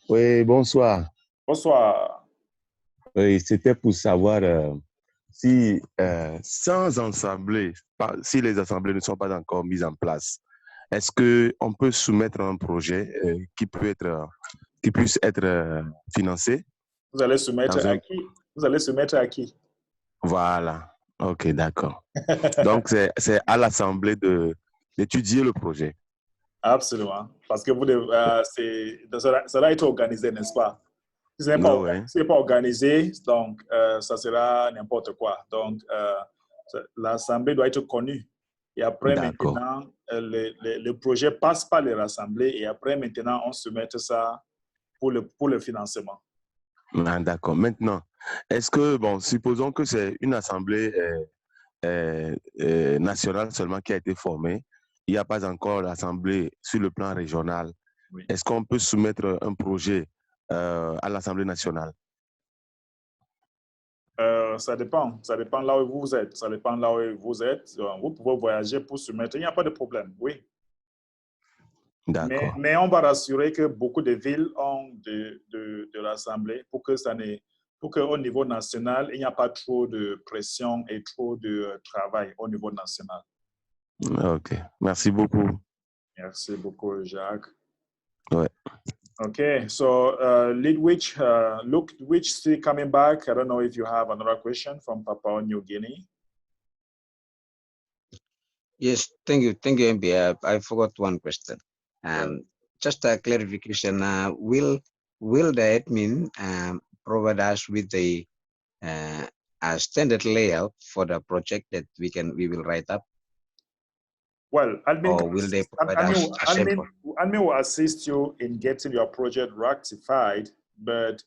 Oui, bonsoir. Bonsoir. Oui, c'était pour savoir si sans assemblée, si les assemblées ne sont pas encore mises en place, est-ce qu'on peut soumettre un projet qui puisse être financé? Vous allez soumettre à qui? Vous allez soumettre à qui? Voilà. OK, d'accord. Donc, c'est à l'assemblée d'étudier le projet. Absolument. Parce que vous devez, ça doit être organisé, n'est-ce pas? Si ce n'est pas organisé, donc ça sera n'importe quoi. Donc, l'assemblée doit être connue. Et après, maintenant, le projet passe par les assemblées et après, maintenant, on soumet ça pour le financement. Ah, d'accord. Maintenant, est-ce que, bon, supposons que c'est une assemblée nationale seulement qui a été formée, il n'y a pas encore l'assemblée sur le plan régional. Oui. Est-ce qu'on peut soumettre un projet à l'Assemblée nationale? Ça dépend là où vous êtes. Ça dépend là où vous êtes. Vous pouvez voyager pour soumettre. Il n'y a pas de problème, oui. D'accord. Mais on va rassurer que beaucoup de villes ont de l'Assemblée pour qu'au niveau national, il n'y a pas trop de pression et trop de travail au niveau national. OK. Merci beaucoup. Merci beaucoup, Jacques. Ouais. Okay, so Luke Witch still coming back. I don't know if you have another question from Papua New Guinea. Yes, thank you, MB. I forgot one question. Just a clarification. Will the admin provide us with a standard layout for the project that we will write up? Well, admin will assist you in getting your project rectified, but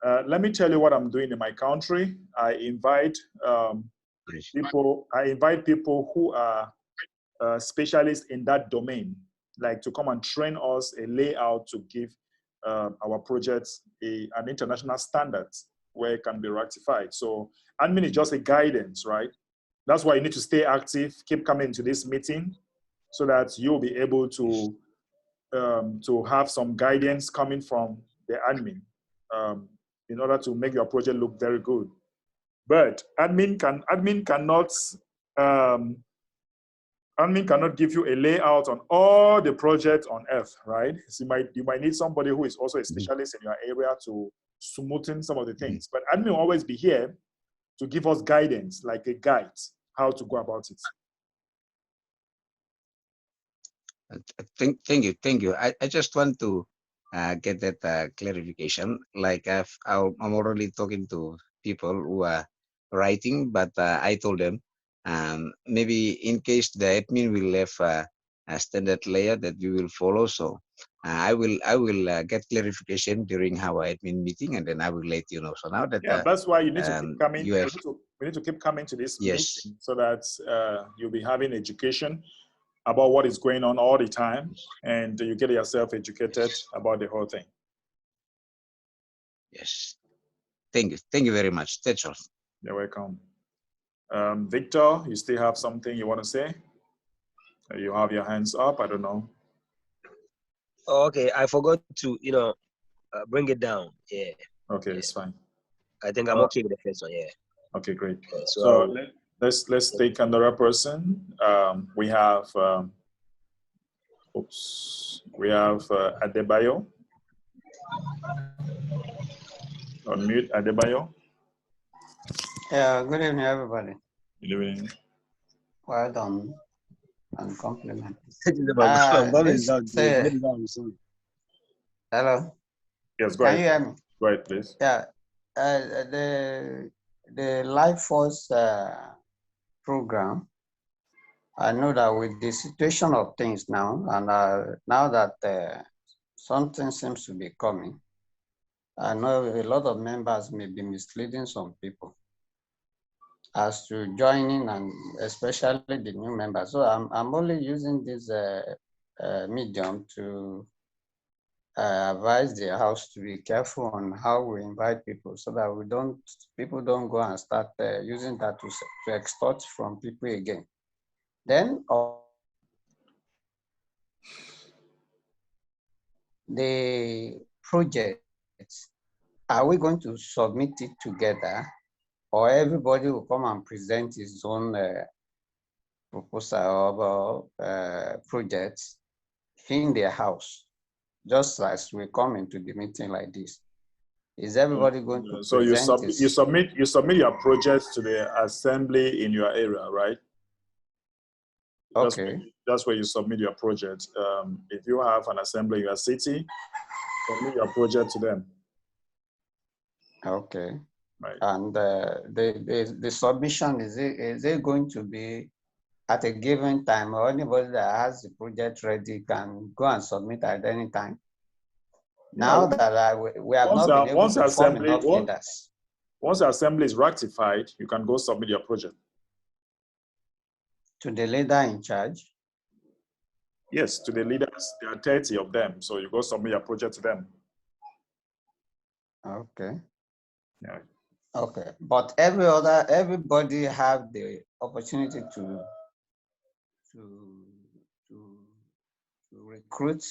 let me tell you what I'm doing in my country. I invite people who are specialists in that domain, like to come and train us a layout to give our projects an international standard where it can be rectified. So admin is just a guidance, right? That's why you need to stay active, keep coming to this meeting so that you'll be able to have some guidance coming from the admin in order to make your project look very good. But admin cannot give you a layout on all the projects on earth, right? So you might need somebody who is also a specialist in your area to smoothen some of the things. But admin will always be here to give us guidance, like a guide, how to go about it. Thank you. I just want to get that clarification. Like I'm already talking to people who are writing, but I told them maybe in case the admin will have a standard layer that we will follow. So I will get clarification during our admin meeting, and then I will let you know. So now that that's why you need to keep coming. We need to keep coming to this meeting so that you'll be having education about what is going on all the time, and you get yourself educated about the whole thing. Yes. Thank you very much. That's all. You're welcome. Victor, you still have something you want to say? You have your hands up. I don't know. Okay, I forgot to bring it down. Yeah. Okay, it's fine. I think I'm okay with the first one. Yeah. Okay, great. Yeah, so let's take another person. We have Adebayo. Unmute Adebayo. Yeah, good evening, everybody. Good evening. Well done and compliment. Hello. Yes, go ahead. Can you hear me? Go ahead, please. Yeah. The Life Force program, I know that with the situation of things now, and now that something seems to be coming, I know a lot of members may be misleading some people as to joining, and especially the new members. So I'm only using this medium to advise the house to be careful on how we invite people so that people don't go and start using that to extort from people again. Then the projects, are we going to submit it together, or everybody will come and present his own proposal or projects in their house, just as we come into the meeting like this? Is everybody going to so present you submit your projects to the assembly in your area, right? Okay. That's where you submit your project. If you have an assembly in your city, submit your project to them. Okay. Right. And the submission, is it going to be at a given time, or anybody that has the project ready can go and submit at any time? Now that we have not been able to form enough leaders. Once the assembly is ratified, you can go submit your project. To the leader in charge? Yes, to the leaders. There are 30 of them, so you go submit your project to them. Okay. Yeah. Okay, but everybody have the opportunity to recruit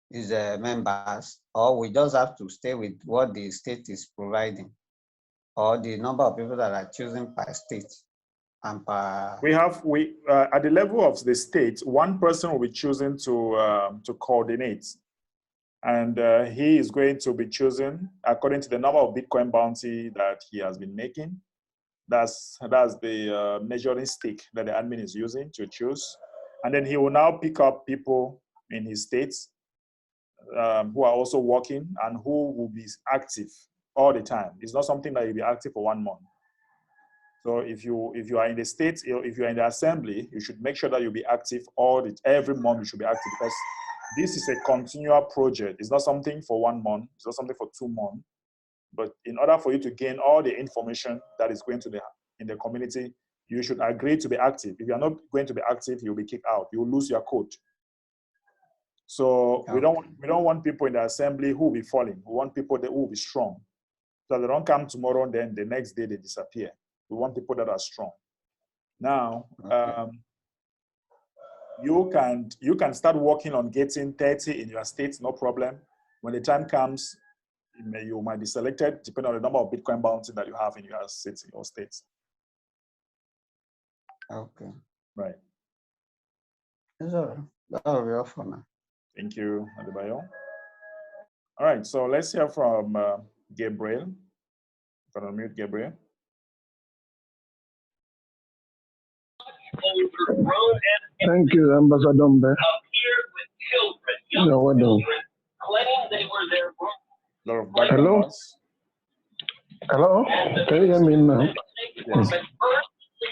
his members, or we just have to stay with what the state is providing, or the number of people that are choosing per state and per. We at the level of the state, one person will be chosen to coordinate, and he is going to be chosen according to the number of Bitcoin bounty that he has been making. That's the measuring stick that the admin is using to choose. And then he will now pick up people in his states who are also working and who will be active all the time. It's not something that you'll be active for 1 month. So if you are in the states, if you're in the assembly, you should make sure that you'll be active every month. You should be active, because this is a continual project. It's not something for 1 month. It's not something for 2 months. But in order for you to gain all the information that is going to in the community, you should agree to be active. If you're not going to be active, you'll be kicked out. You'll lose your code. So we don't want people in the assembly who will be falling. We want people that will be strong. So they don't come tomorrow and then the next day they disappear. We want people that are strong. Now, you can start working on getting 30 in your state, no problem. When the time comes, you might be selected depending on the number of Bitcoin bounty that you have in your city or state. Okay. Right. So that will be all for now. Thank you, Adebayo. All right, so let's hear from Gabriel. Can I unmute Gabriel? Thank you, Ambassador Mbe. Well done. Hello? Hello? Can you hear me now? Yes.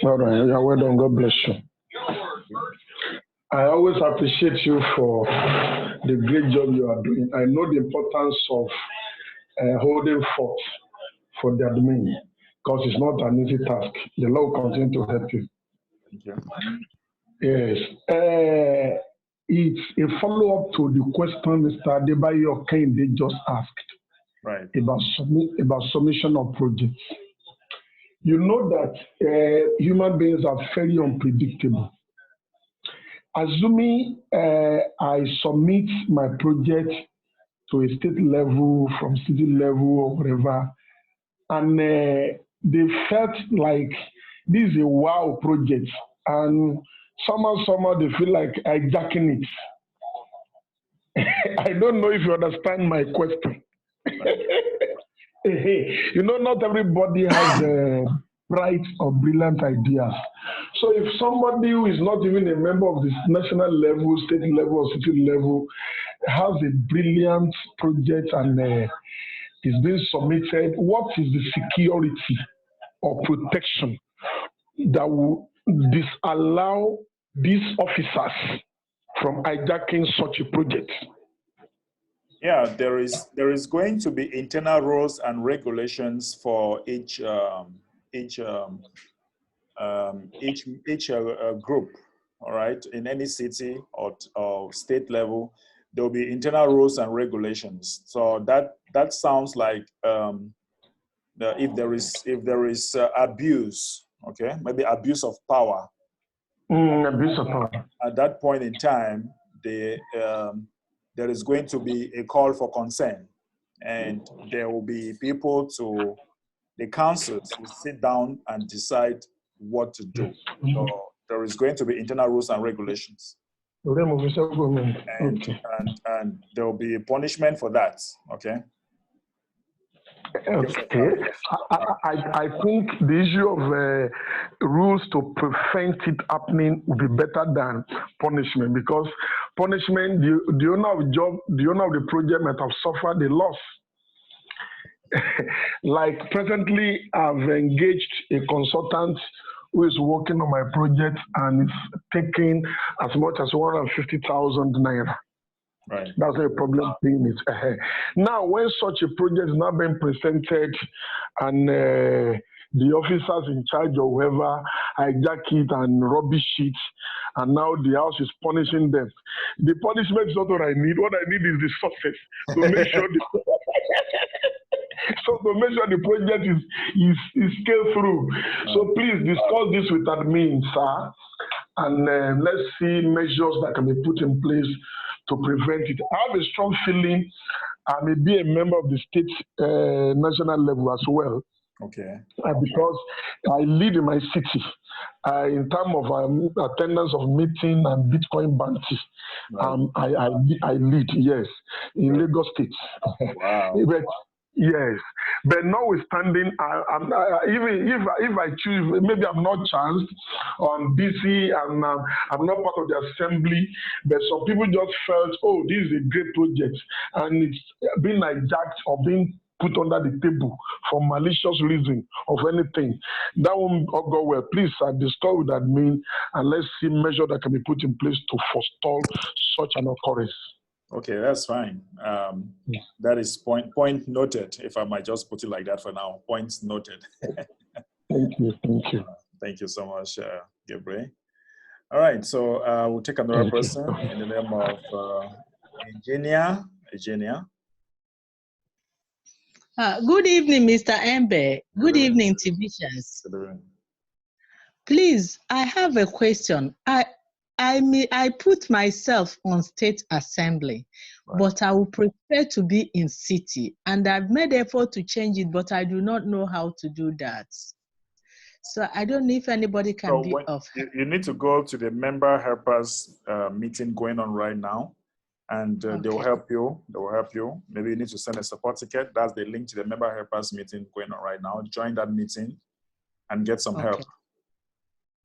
All right, you're well done. God bless you. I always appreciate you for the great job you are doing. I know the importance of holding forth for the admin, because it's not an easy task. The Lord will continue to help you. Thank you. Yes. It's a follow-up to the question Mr. Adebayo Kehinde just asked, right, about submission of projects. You know that human beings are very unpredictable. Assuming I submit my project to a state level, from city level, or whatever, and they felt like this is a wow project, and somehow they feel like hijacking it. I don't know if you understand my question. You know, not everybody has bright or brilliant ideas. So if somebody who is not even a member of this national level, state level, or city level has a brilliant project and is being submitted, what is the security or protection that will disallow these officers from hijacking such a project? Yeah, there is going to be internal rules and regulations for each group. All right, in any city or state level, there will be internal rules and regulations. So that sounds like if there is abuse, okay, maybe abuse of power. Abuse of power. At that point in time, there is going to be a call for consent, and there will be people the councils will sit down and decide what to do. So there is going to be internal rules and regulations. And there will be a punishment for that, okay? Okay. I think the issue of rules to prevent it happening would be better than punishment, because punishment, the owner of the project might have suffered a loss. Like presently, I've engaged a consultant who is working on my project and is taking as much as 150,000 naira. Right. That's a problem thing is ahead. Now, when such a project is not being presented and the officers in charge or whoever hijack it and rubbish it, and now the house is punishing them, the punishment is not what I need. What I need is the success to make sure so to make sure the project is scaled through. So please discuss this with admin, sir, and let's see measures that can be put in place to prevent it. I have a strong feeling I may be a member of the state national level as well. Okay. Because I lead in my city in terms of attendance of meeting and Bitcoin bounty. Right. I lead, yes, in Lagos State. Wow. But, yes, but notwithstanding, even if I choose, maybe I'm not chanced, or I'm busy, and I'm not part of the assembly, but some people just felt, oh, this is a great project, and it's been hijacked or being put under the table for malicious reason of anything. That won't go well. Please discuss with admin and let's see measures that can be put in place to forestall such an occurrence. Okay, that's fine. That is point noted, if I might just put it like that for now. Points noted. Thank you. Thank you so much, Gabriel. All right, so we'll take another person in the name of Eugenia. Good evening, Mr. Embe. Good evening, Tibicians. Please, I have a question. I put myself on state assembly, right, but I would prefer to be in city, and I've made effort to change it, but I do not know how to do that. So I don't know if anybody can be of help. You need to go to the member helpers meeting going on right now, and they will help you. They will help you. Maybe you need to send a support ticket. That's the link to the member helpers meeting going on right now. Join that meeting and get some help.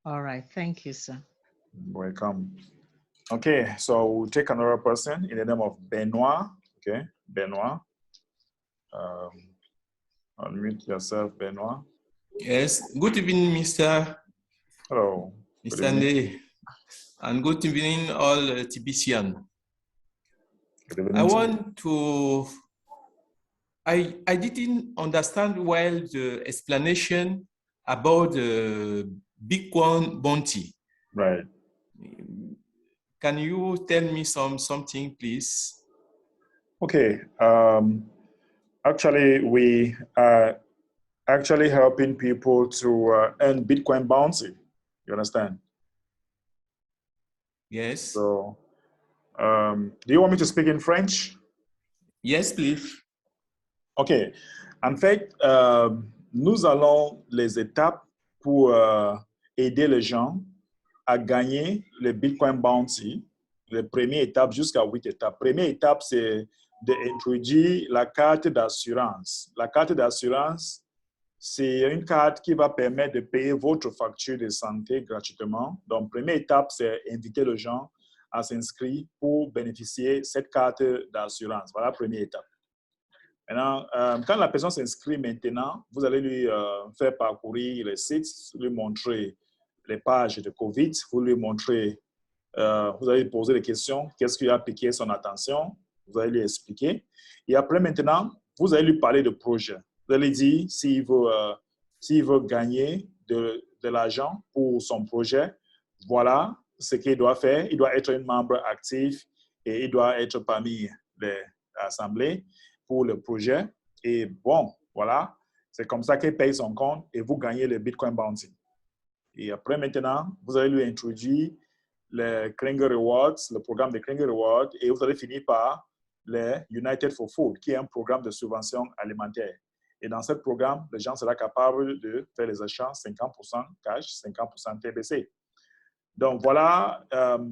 All right. Thank you, sir. Welcome. Okay, so we'll take another person in the name of Benoit. Okay, Benoit. Unmute yourself, Benoit. Yes. Good evening, Mr. Hello. Mr. Nde. And good evening, all TBCians. I want to. I didn't understand well the explanation about the Bitcoin bounty. Right. Can you tell me something, please? Okay. Actually, we are actually helping people to earn Bitcoin bounty. You understand? Yes. So, do you want me to speak in French? Yes, please. Okay. En fait, nous allons les étapes pour aider les gens à gagner le Bitcoin Bounty. La première étape jusqu'à 8 étapes. Première étape, c'est d'introduire la carte d'assurance. La carte d'assurance, c'est une carte qui va permettre de payer votre facture de santé gratuitement. Donc, première étape, c'est inviter les gens à s'inscrire pour bénéficier de cette carte d'assurance. Voilà la première étape. Maintenant, quand la personne s'inscrit maintenant, vous allez lui faire parcourir les sites, lui montrer les pages de COVID, vous lui montrer, vous allez lui poser des questions, qu'est-ce qui a piqué son attention, vous allez lui expliquer. Et après, maintenant, vous allez lui parler de projet. Vous allez dire s'il veut gagner de l'argent pour son projet, voilà ce qu'il doit faire. Il doit être un membre actif et il doit être parmi les assemblées pour le projet. Et bon, voilà, c'est comme ça qu'il paye son compte et vous gagnez le Bitcoin Bounty. Et après, maintenant, vous allez lui introduire le Klinger Rewards, le programme de Klinger Rewards, et vous allez finir par le United for Food, qui est un programme de subvention alimentaire. Et dans ce programme, les gens seront capables de faire les achats 50% cash, 50% TBC. Donc, voilà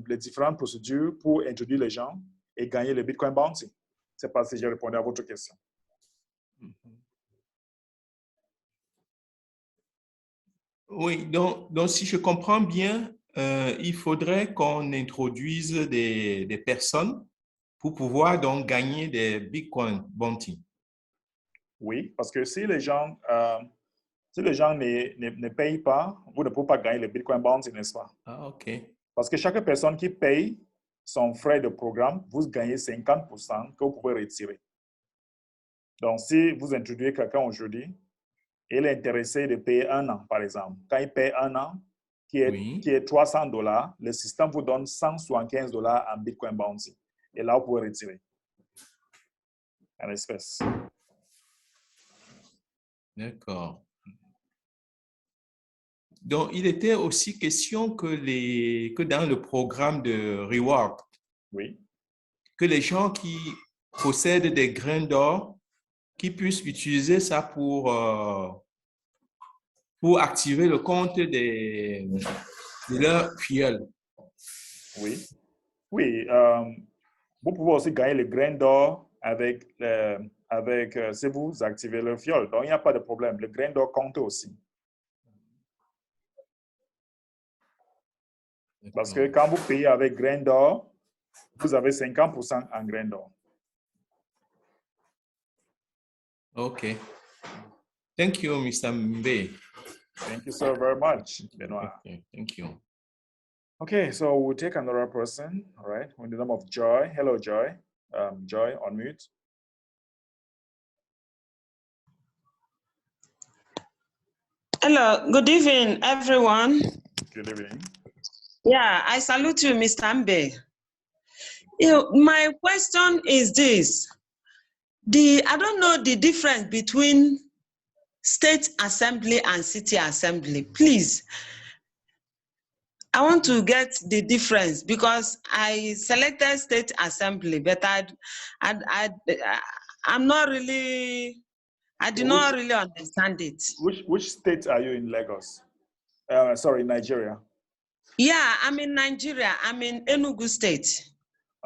les différentes procédures pour introduire les gens et gagner le Bitcoin Bounty. Je ne sais pas si j'ai répondu à votre question. Oui, donc si je comprends bien, il faudrait qu'on introduise des personnes pour pouvoir donc gagner des Bitcoin Bounty. Oui, parce que si les gens ne payent pas, vous ne pouvez pas gagner le Bitcoin Bounty, n'est-ce pas? Ah, OK. Parce que chaque personne qui paye son frais de programme, vous gagnez 50% que vous pouvez retirer. Donc, si vous introduisez quelqu'un aujourd'hui, il est intéressé de payer 1 an, par exemple. Quand il paye 1 an, qui est $300, le système vous donne $175 en Bitcoin Bounty. Et là, vous pouvez retirer en espèces. D'accord. Donc, il était aussi question que dans le programme de reward, oui, que les gens qui possèdent des grains d'or, qui puissent utiliser ça pour activer le compte de leur filleul. Oui. Oui. Vous pouvez aussi gagner le grain d'or si vous activez le fiole. Donc, il n'y a pas de problème. Le grain d'or compte aussi. Parce que quand vous payez avec grain d'or, vous avez 50% en grain d'or. OK. Thank you, Mr. Mbe. Thank you so very much, Benoit. Okay, thank you. Okay, so we'll take another person, all right, with the name of Joy. Hello, Joy. Joy, on mute. Hello, good evening, everyone. Good evening. Yeah, I salute you, Mr. Mbe. My question is this. I don't know the difference between state assembly and city assembly. Please, I want to get the difference because I selected state assembly, but I'm not really, I do not really understand it. Which state are you in Lagos? Sorry, Nigeria. Yeah, I'm in Nigeria. I'm in Enugu State.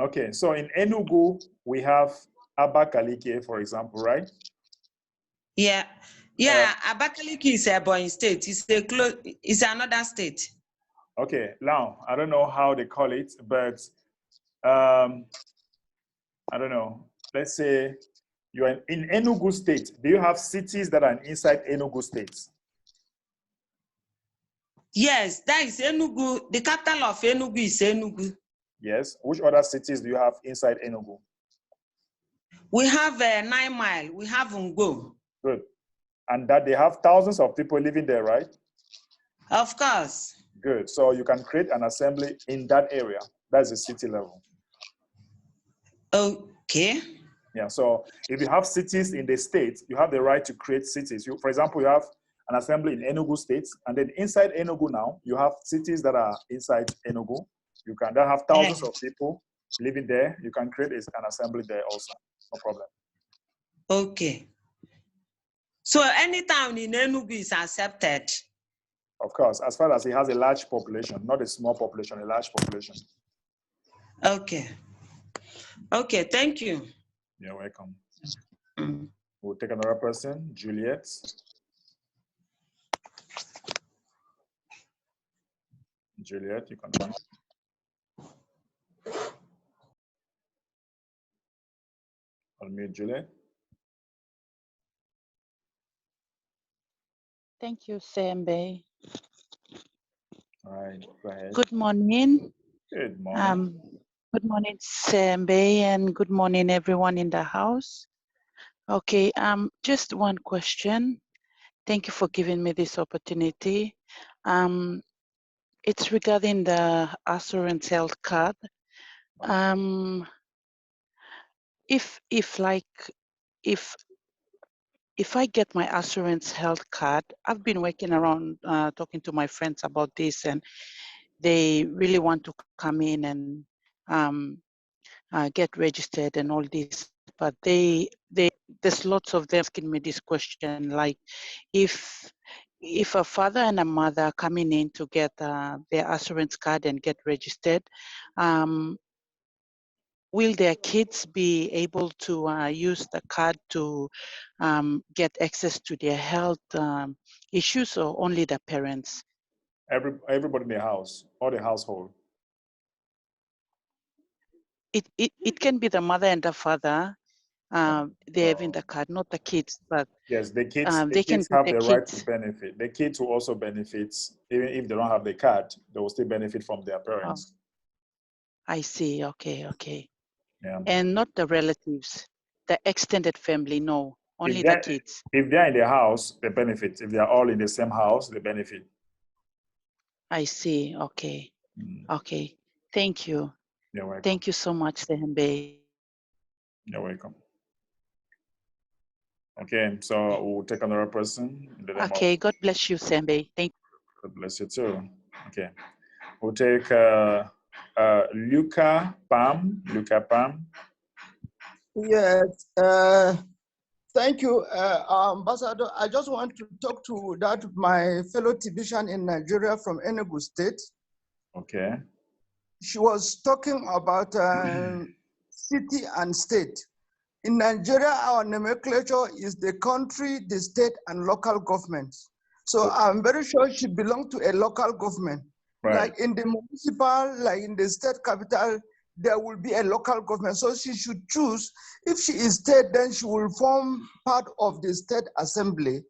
Okay, so in Enugu, we have Abakaliki, for example, right? Yeah, Abakaliki is Ebonyi State. It's another state. Okay, now, I don't know how they call it, but I don't know. Let's say you're in Enugu State. Do you have cities that are inside Enugu State? Yes, that is Enugu. The capital of Enugu is Enugu. Yes. Which other cities do you have inside Enugu? We have 9 Mile. We have Ngo. Good. And that they have thousands of people living there, right? Of course. Good. So you can create an assembly in that area. That's the city level. Okay. Yeah. So if you have cities in the state, you have the right to create cities. For example, you have an assembly in Enugu State, and then inside Enugu now, you have cities that are inside Enugu. You can then have thousands of people living there. You can create an assembly there also. No problem. Okay. So any town in Enugu is accepted? Of course, as far as it has a large population, not a small population, a large population. Okay. Okay, thank you. You're welcome. We'll take another person, Juliet. Juliet, you can come. Unmute Juliet. Thank you, Sembe. All right, go ahead. Good morning. Good morning. Good morning, Sembe, and good morning, everyone in the house. Okay, just one question. Thank you for giving me this opportunity. It's regarding the Assurance Health Card. if I get my assurance health card, I've been working around talking to my friends about this, and they really want to come in and get registered and all this, but there's lots of them asking me this question, like if a father and a mother are coming in to get their assurance card and get registered, will their kids be able to use the card to get access to their health issues, or only the parents? Everybody in the house, or the household. It can be the mother and the father. They have in the card, not the kids, but yes, the kids. The they can kids get have the the right kids. to benefit. The kids will also benefit, even if they don't have the card. They will still benefit from their parents. I see. Okay. Yeah. And not the relatives, the extended family. No, only If the they're, kids. if they're in the house, they benefit. If they are all in the same house, they benefit. I see. Okay. Okay. Thank you. You're welcome. Thank you so much, Sehembe. You're welcome. Okay, so we'll take another person. In the name Okay. of, God bless you, Sehembe. Thank you. God bless you too. Okay, we'll take Luca Pam. Luca Pam. Yes. Thank you, Ambassador. I just want to talk to my fellow Tibetian in Nigeria from Enugu State. Okay. She was talking about city and state. In Nigeria, our nomenclature is the country, the state, and local governments. So I'm very sure she belongs to a local government. Right. Like in the municipal, like in the state capital, there will be a local government. So she should choose. If she is state, then she will form part of the state assembly.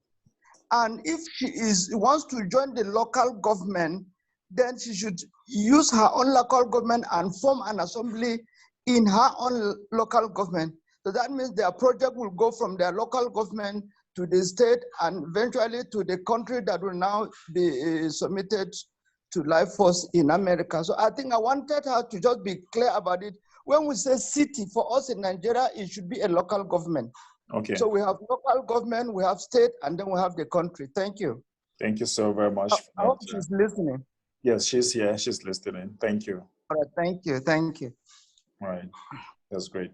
And if she wants to join the local government, then she should use her own local government and form an assembly in her own local government. So that means their project will go from their local government to the state and eventually to the country that will now be submitted to life force in America. So I think I wanted her to just be clear about it. When we say city, for us in Nigeria, it should be a local government. Okay. So we have local government, we have state, and then we have the country. Thank you. Thank you so very much. I hope she's listening. Yes, she's here. She's listening. Thank you. All right, thank you. Thank you. All right. That's great.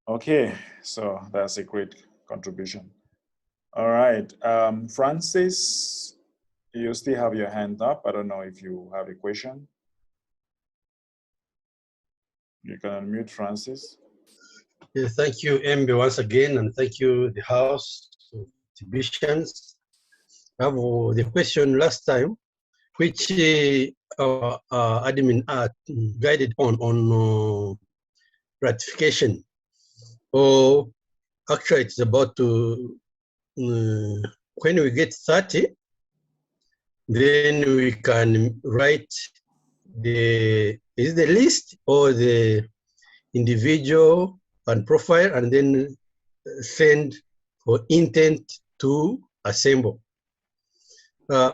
Okay, so that's a great contribution. All right. Francis, you still have your hand up. I don't know if you have a question. You can unmute, Francis. Yeah, thank you, MB, once again, and thank you, the House of Exhibitions. I have the question last time, which our admin guided on ratification. Or actually, it's about to, when we get 30, then we can write the list or the individual and profile, and then send for intent to assemble. I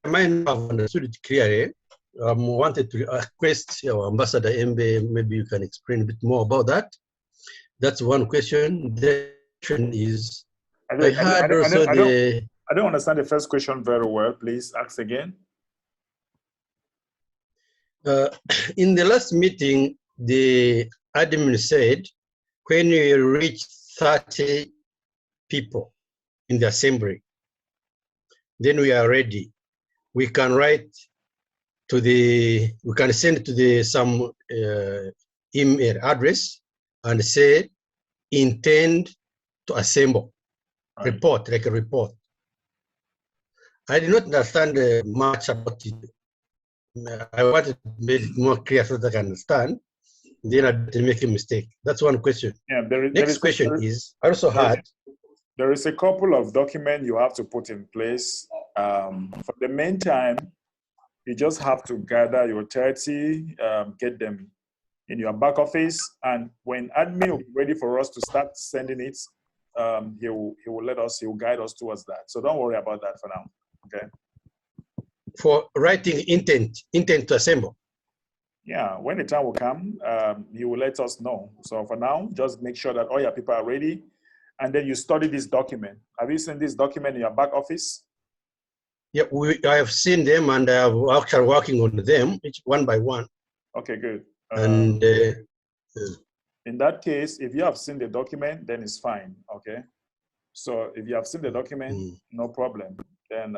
might not have understood it clearly. I wanted to request our Ambassador Embe, maybe you can explain a bit more about that. That's one question. The question is, I don't understand the first question very well. Please ask again. In the last meeting, the admin said, when we reach 30 people in the assembly, then we are ready. We can write to we can send to some email address and say, intend to assemble, right. Report, like a report. I did not understand much about it. I wanted to make it more clear so that I can understand. Then I didn't make a mistake. That's one question. Yeah, Next question is, I also had. There is a couple of documents you have to put in place. For the meantime, you just have to gather your 30, get them in your back office, and when admin will be ready for us to start sending it, he will let us, he will guide us towards that. So don't worry about that for now, okay? For writing intent to assemble. Yeah, when the time will come, you will let us know. So for now, just make sure that all your people are ready, and then you study this document. Have you seen this document in your back office? Yeah, I have seen them, and I am actually working on them, each one by one. Okay, good. And in that case, if you have seen the document, then it's fine. Okay. So if you have seen the document, no problem. Then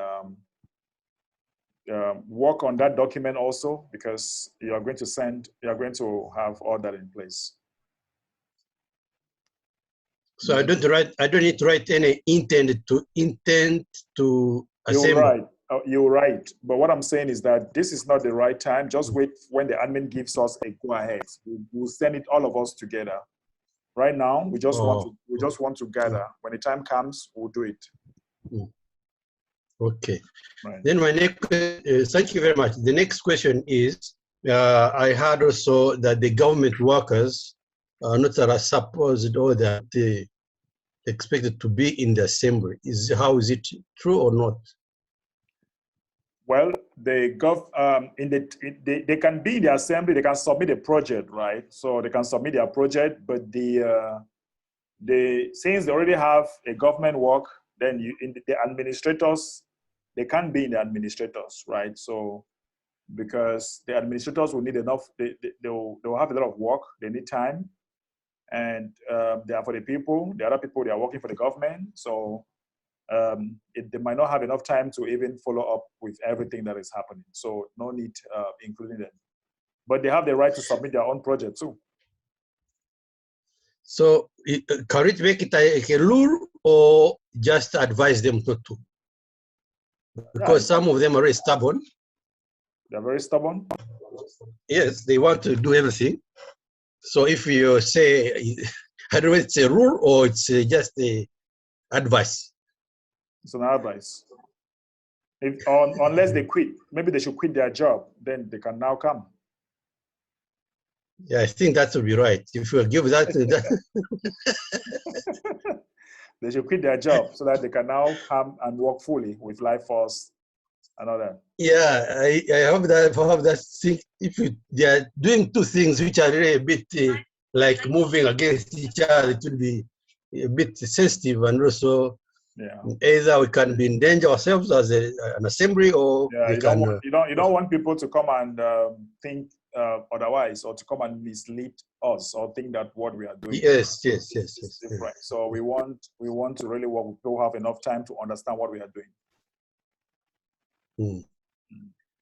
work on that document also, because you are going to have all that in place. so I don't need to write any intent to assemble. You're right. You're right. But what I'm saying is that this is not the right time. Just wait when the admin gives us a go ahead. We'll send it all of us together. Right now, we just want to gather. When the time comes, we'll do it. Okay. Right. Then my next, thank you very much. The next question is, I heard also that the government workers are not supposed or that they expected to be in the assembly. How is it true or not? Well, they can be in the assembly. They can submit a project, right? So they can submit their project, but since they already have a government work, then the administrators, they can't be in the administrators, right? So because the administrators will need enough, they'll have a lot of work. They need time, and they are for the people. The other people, they are working for the government. So they might not have enough time to even follow up with everything that is happening. So no need including them. But they have the right to submit their own project too. So can it make it a rule or just advise them not to? Because some of them are very stubborn. They're very stubborn? Yes, they want to do everything. So if you say, I don't know if it's a rule or it's just a advice. It's an advice. Unless they quit, maybe they should quit their job, then they can now come. Yeah, I think that would be right. If you give that, they should quit their job so that they can now come and work fully with Life Force and all that. Yeah, I hope that thing, they are doing two things which are really a bit like moving against each other, it will be a bit sensitive, and also either we can be in danger ourselves as an assembly, or yeah, you don't want people to come and think otherwise, or to come and mislead us or think that what we are doing yes. is different. So we want to really work with people who have enough time to understand what we are doing.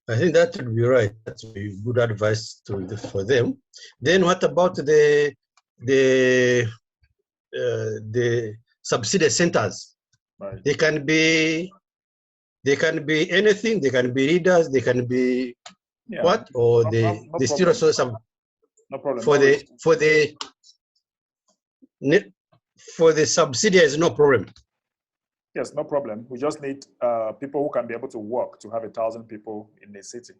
I think that would be right. That would be good advice for them. Then what about the subsidy centers? Right. They can be anything. They can be readers. They can be what, or they still also some. No problem. For the subsidy is no problem. Yes, no problem. We just need people who can be able to work to have 1,000 people in the city.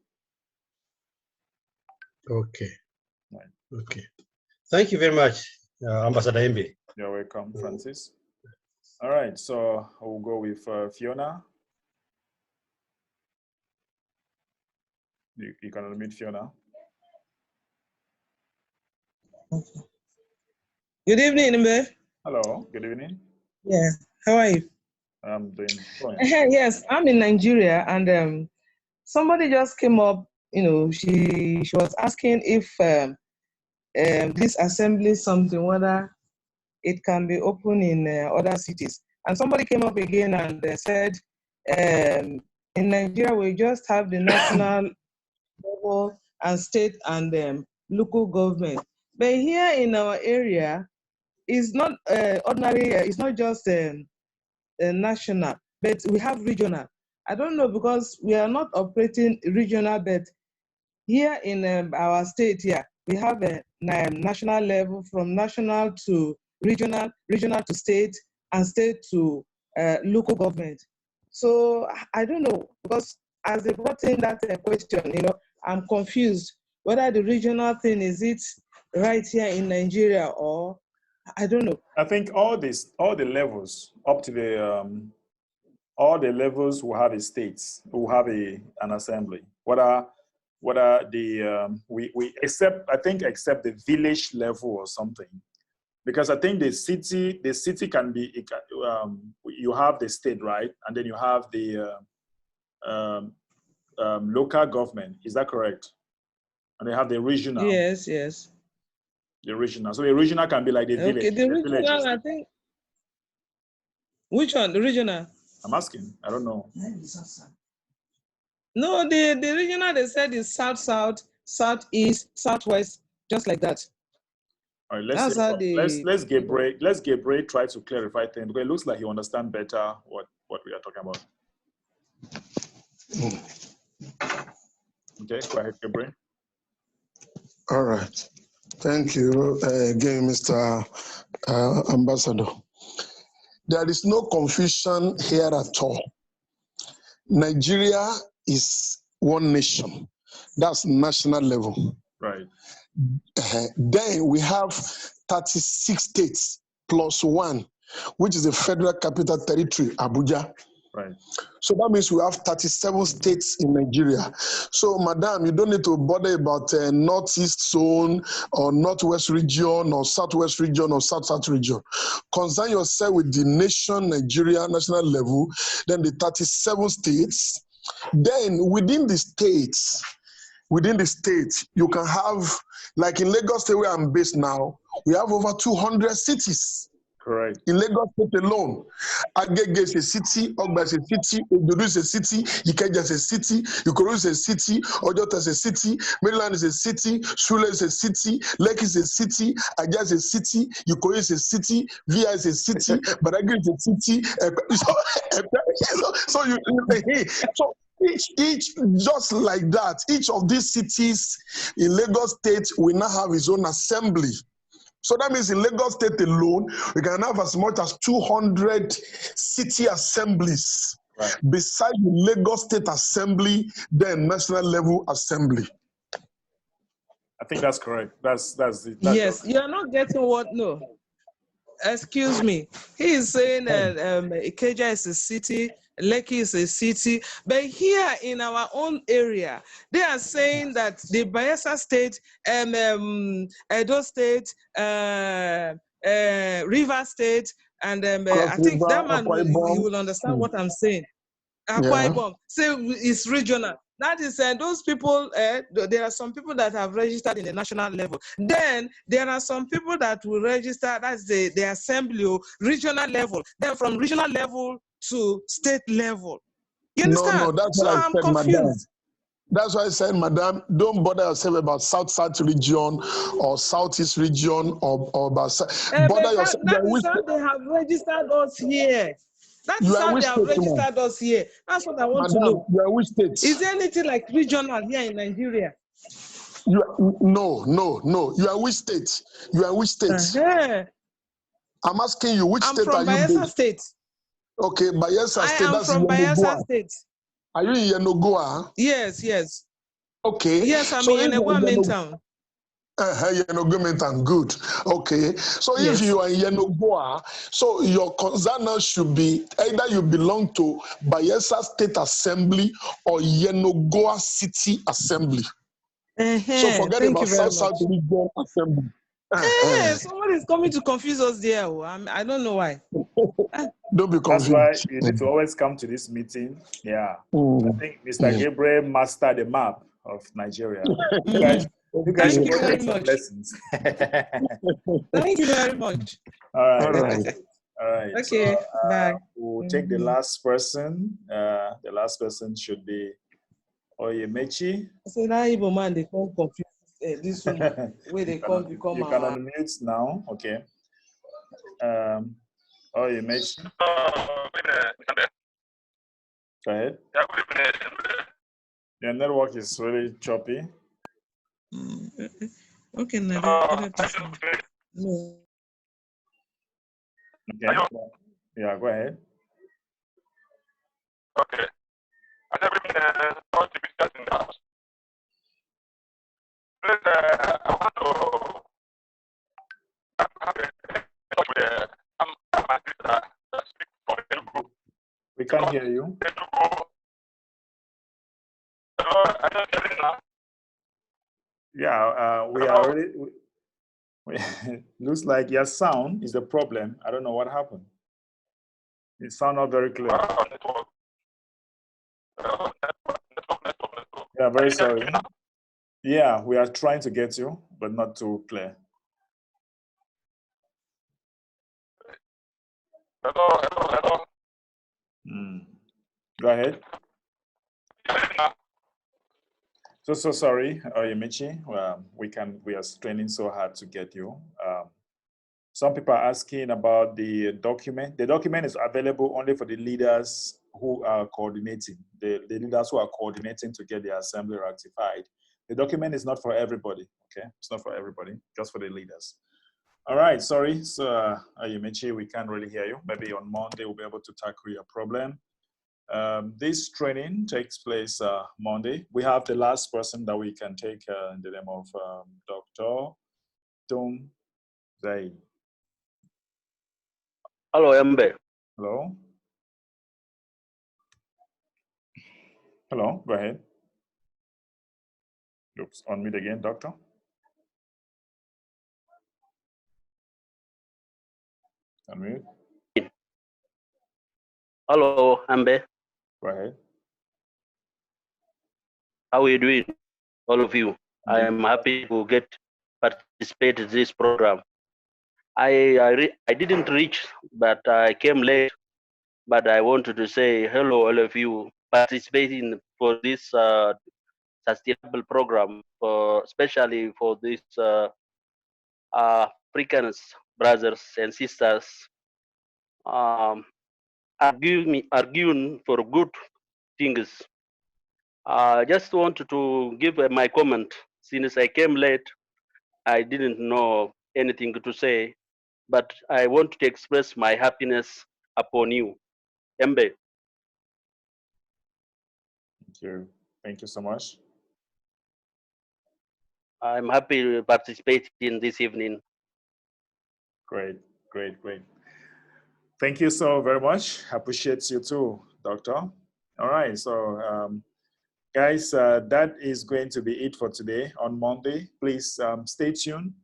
Okay. Right. Okay. Thank you very much, Ambassador Mbe. You're welcome, Francis. All right, so we'll go with Fiona. You can unmute Fiona. Okay. Good evening, Mbe. Hello, good evening. Yeah, how are you? I'm doing fine. Yes, I'm in Nigeria, and somebody just came up. You know, she was asking if this assembly something, whether it can be open in other cities. And somebody came up again and said, in Nigeria we just have the national level and state and local government. But here in our area, it's not ordinary. It's not just national, but we have regional. I don't know, because we are not operating regional, but here in our state here, we have a national level, from national to regional, regional to state, and state to local government. So I don't know, because as they brought in that question, you know, I'm confused whether the regional thing, is it right here in Nigeria, or I don't know. I think all the levels up to all the levels will have a state, will have an assembly. Whether whether the we accept, I think, accept the village level or something, because I think the city can be, you have the state, right, and then you have the local government. Is that correct? And they have the regional. Yes, yes. The regional. So the regional can be like the village. Okay, the regional, villages. I think. Which one? The regional? I'm asking. I don't know. No, the regional, they said is south, south, southeast, southwest, just like that. All right, let's Gabriel try to clarify things, because it looks like you understand better what we are talking about. Okay, go ahead, Gabriel. All right. Thank you again, Mr. Ambassador. There is no confusion here at all. Nigeria is one nation. That's national level. Right. Then we have 36 states plus one, which is the Federal Capital Territory, Abuja. Right. So that means we have 37 states in Nigeria. So, madam, you don't need to bother about northeast zone or northwest region or southwest region or south region. Concern yourself with the nation, Nigeria, national level, then the 37 states. Then within the states, you can have, like in Lagos State where I'm based now, we have over 200 cities. Correct. In Lagos State alone, Agege is a city, Ogba is a city, Ododo is a city, Ikeja is a city, Ikorodu is a city, Ojota is a city, Maryland is a city, Sule is a city, Lekki is a city, Ajah is a city, Ikoyi is a city, VI is a city, Badagry is a city. So each just like that, each of these cities in Lagos State will now have its own assembly. So that means in Lagos State alone, we can have as much as 200 city assemblies. Right. Besides the Lagos State Assembly, then national level assembly. I think that's correct. That's it. Yes, you're not getting what? No. Excuse me. He is saying Ikeja is a city, Lekki is a city, but here in our own area, they are saying that the Bayelsa State, Edo State, River State, and I think that man he will understand what I'm saying. Akwa Ibom. So it's regional. That is, those people, there are some people that have registered in the national level. Then there are some people that will register, that's the assembly or regional level. Then from regional level to state level. You understand? No, that's what I'm confused. Madam. That's why I said, madam, don't bother yourself about South region or Southeast region or about bother yourself. That is how they have registered us here. That's how they have registered us here. That's what I want to know. You are which state? Is there anything like regional here in Nigeria? No. You are which state? You are which state? I'm asking you, which state are you? I'm from Bayelsa State. Okay, Bayelsa State. I am from Bayelsa State. Are you in Yenagoa? Yes. Okay. Yes, I'm in Yenagoa main town. Yenagoa main town, good. Okay. So if you are in Yenagoa, so your concern now should be either you belong to Bayelsa State Assembly or Yenagoa City Assembly. So forget about South Region Assembly. Someone is coming to confuse us there. I don't know why. Don't be confused. That's why you need to always come to this meeting. Yeah. I think Mr. Gabriel mastered the map of Nigeria. You guys Thank you very much. Lessons. Thank you very much. All right. Okay, so, bye. We'll take the last person. The last person should be Oyemechi. So now Igbo man, they come confuse this one. Where they come become. You can unmute now. Okay. Oyemechi. Go ahead. Your network is really choppy. Okay, no. Okay. Yeah, go ahead. Okay. I never been thought to be in the house. I want to have a talk with my sister that speak for the group. We can't hear you. Hello, I don't hear you now. Yeah, we are already. Looks like your sound is the problem. I don't know what happened. It sound not very clear. Yeah, very sorry. Yeah, we are trying to get you, but not too clear. Go ahead. So sorry, Oyemichi. We are straining so hard to get you. Some people are asking about the document. The document is available only for the leaders who are coordinating, the leaders who are coordinating to get the assembly ratified. The document is not for everybody, okay? It's not for everybody, just for the leaders. All right, sorry, so Oyemichi, we can't really hear you. Maybe on Monday we'll be able to tackle your problem. This training takes place Monday. We have the last person that we can take in the name of Dr. Tung Zai. Hello, Embe. Hello. Hello, go ahead. Oops, on mute again, doctor. Unmute. Hello, Embe. Go ahead. How are you doing, all of you? I am happy to participate in this program. I didn't reach, but I came late. But I wanted to say hello, all of you participating for this sustainable program, especially for these Africans, brothers and sisters, arguing for good things. I just wanted to give my comment. Since I came late, I didn't know anything to say, but I want to express my happiness upon you. Embe. Thank you. Thank you so much. I'm happy to participate in this evening. Great, great, great. Thank you so very much. I appreciate you too, doctor. All right, so guys, that is going to be it for today. On Monday, please stay tuned.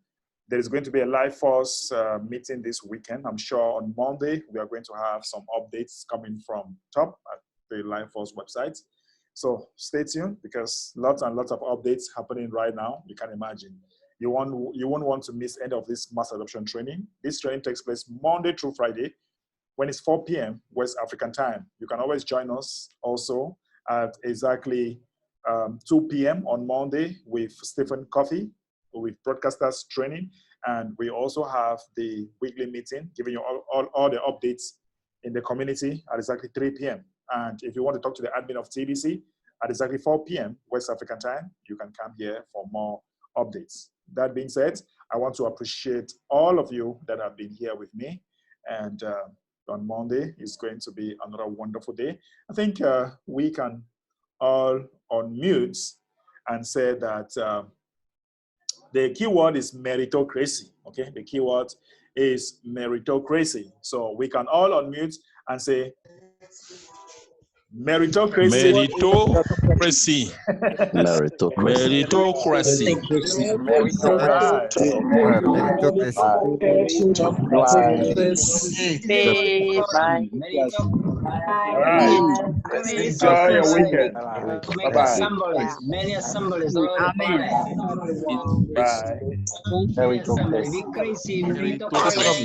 There is going to be a live force meeting this weekend. I'm sure on Monday, we are going to have some updates coming from top at the live force website. So stay tuned because lots and lots of updates happening right now. You can imagine. You won't want to miss any of this mass adoption training. This training takes place Monday through Friday when it's 4 p.m. West African time. You can always join us also at exactly 2 p.m. on Monday with Stephen Coffey, with broadcasters training. And we also have the weekly meeting giving you all the updates in the community at exactly 3 p.m. And if you want to talk to the admin of TBC at exactly 4 p.m. West African time, you can come here for more updates. That being said, I want to appreciate all of you that have been here with me. And on Monday is going to be another wonderful day. I think we can all unmute and say that the keyword is meritocracy, okay? The keyword is meritocracy. So we can all unmute and say, meritocracy. Meritocracy. Meritocracy. All right. Enjoy your weekend. Bye-bye. Many assemblies all over the planet. Bye. Assembly, be crazy, meritocracy.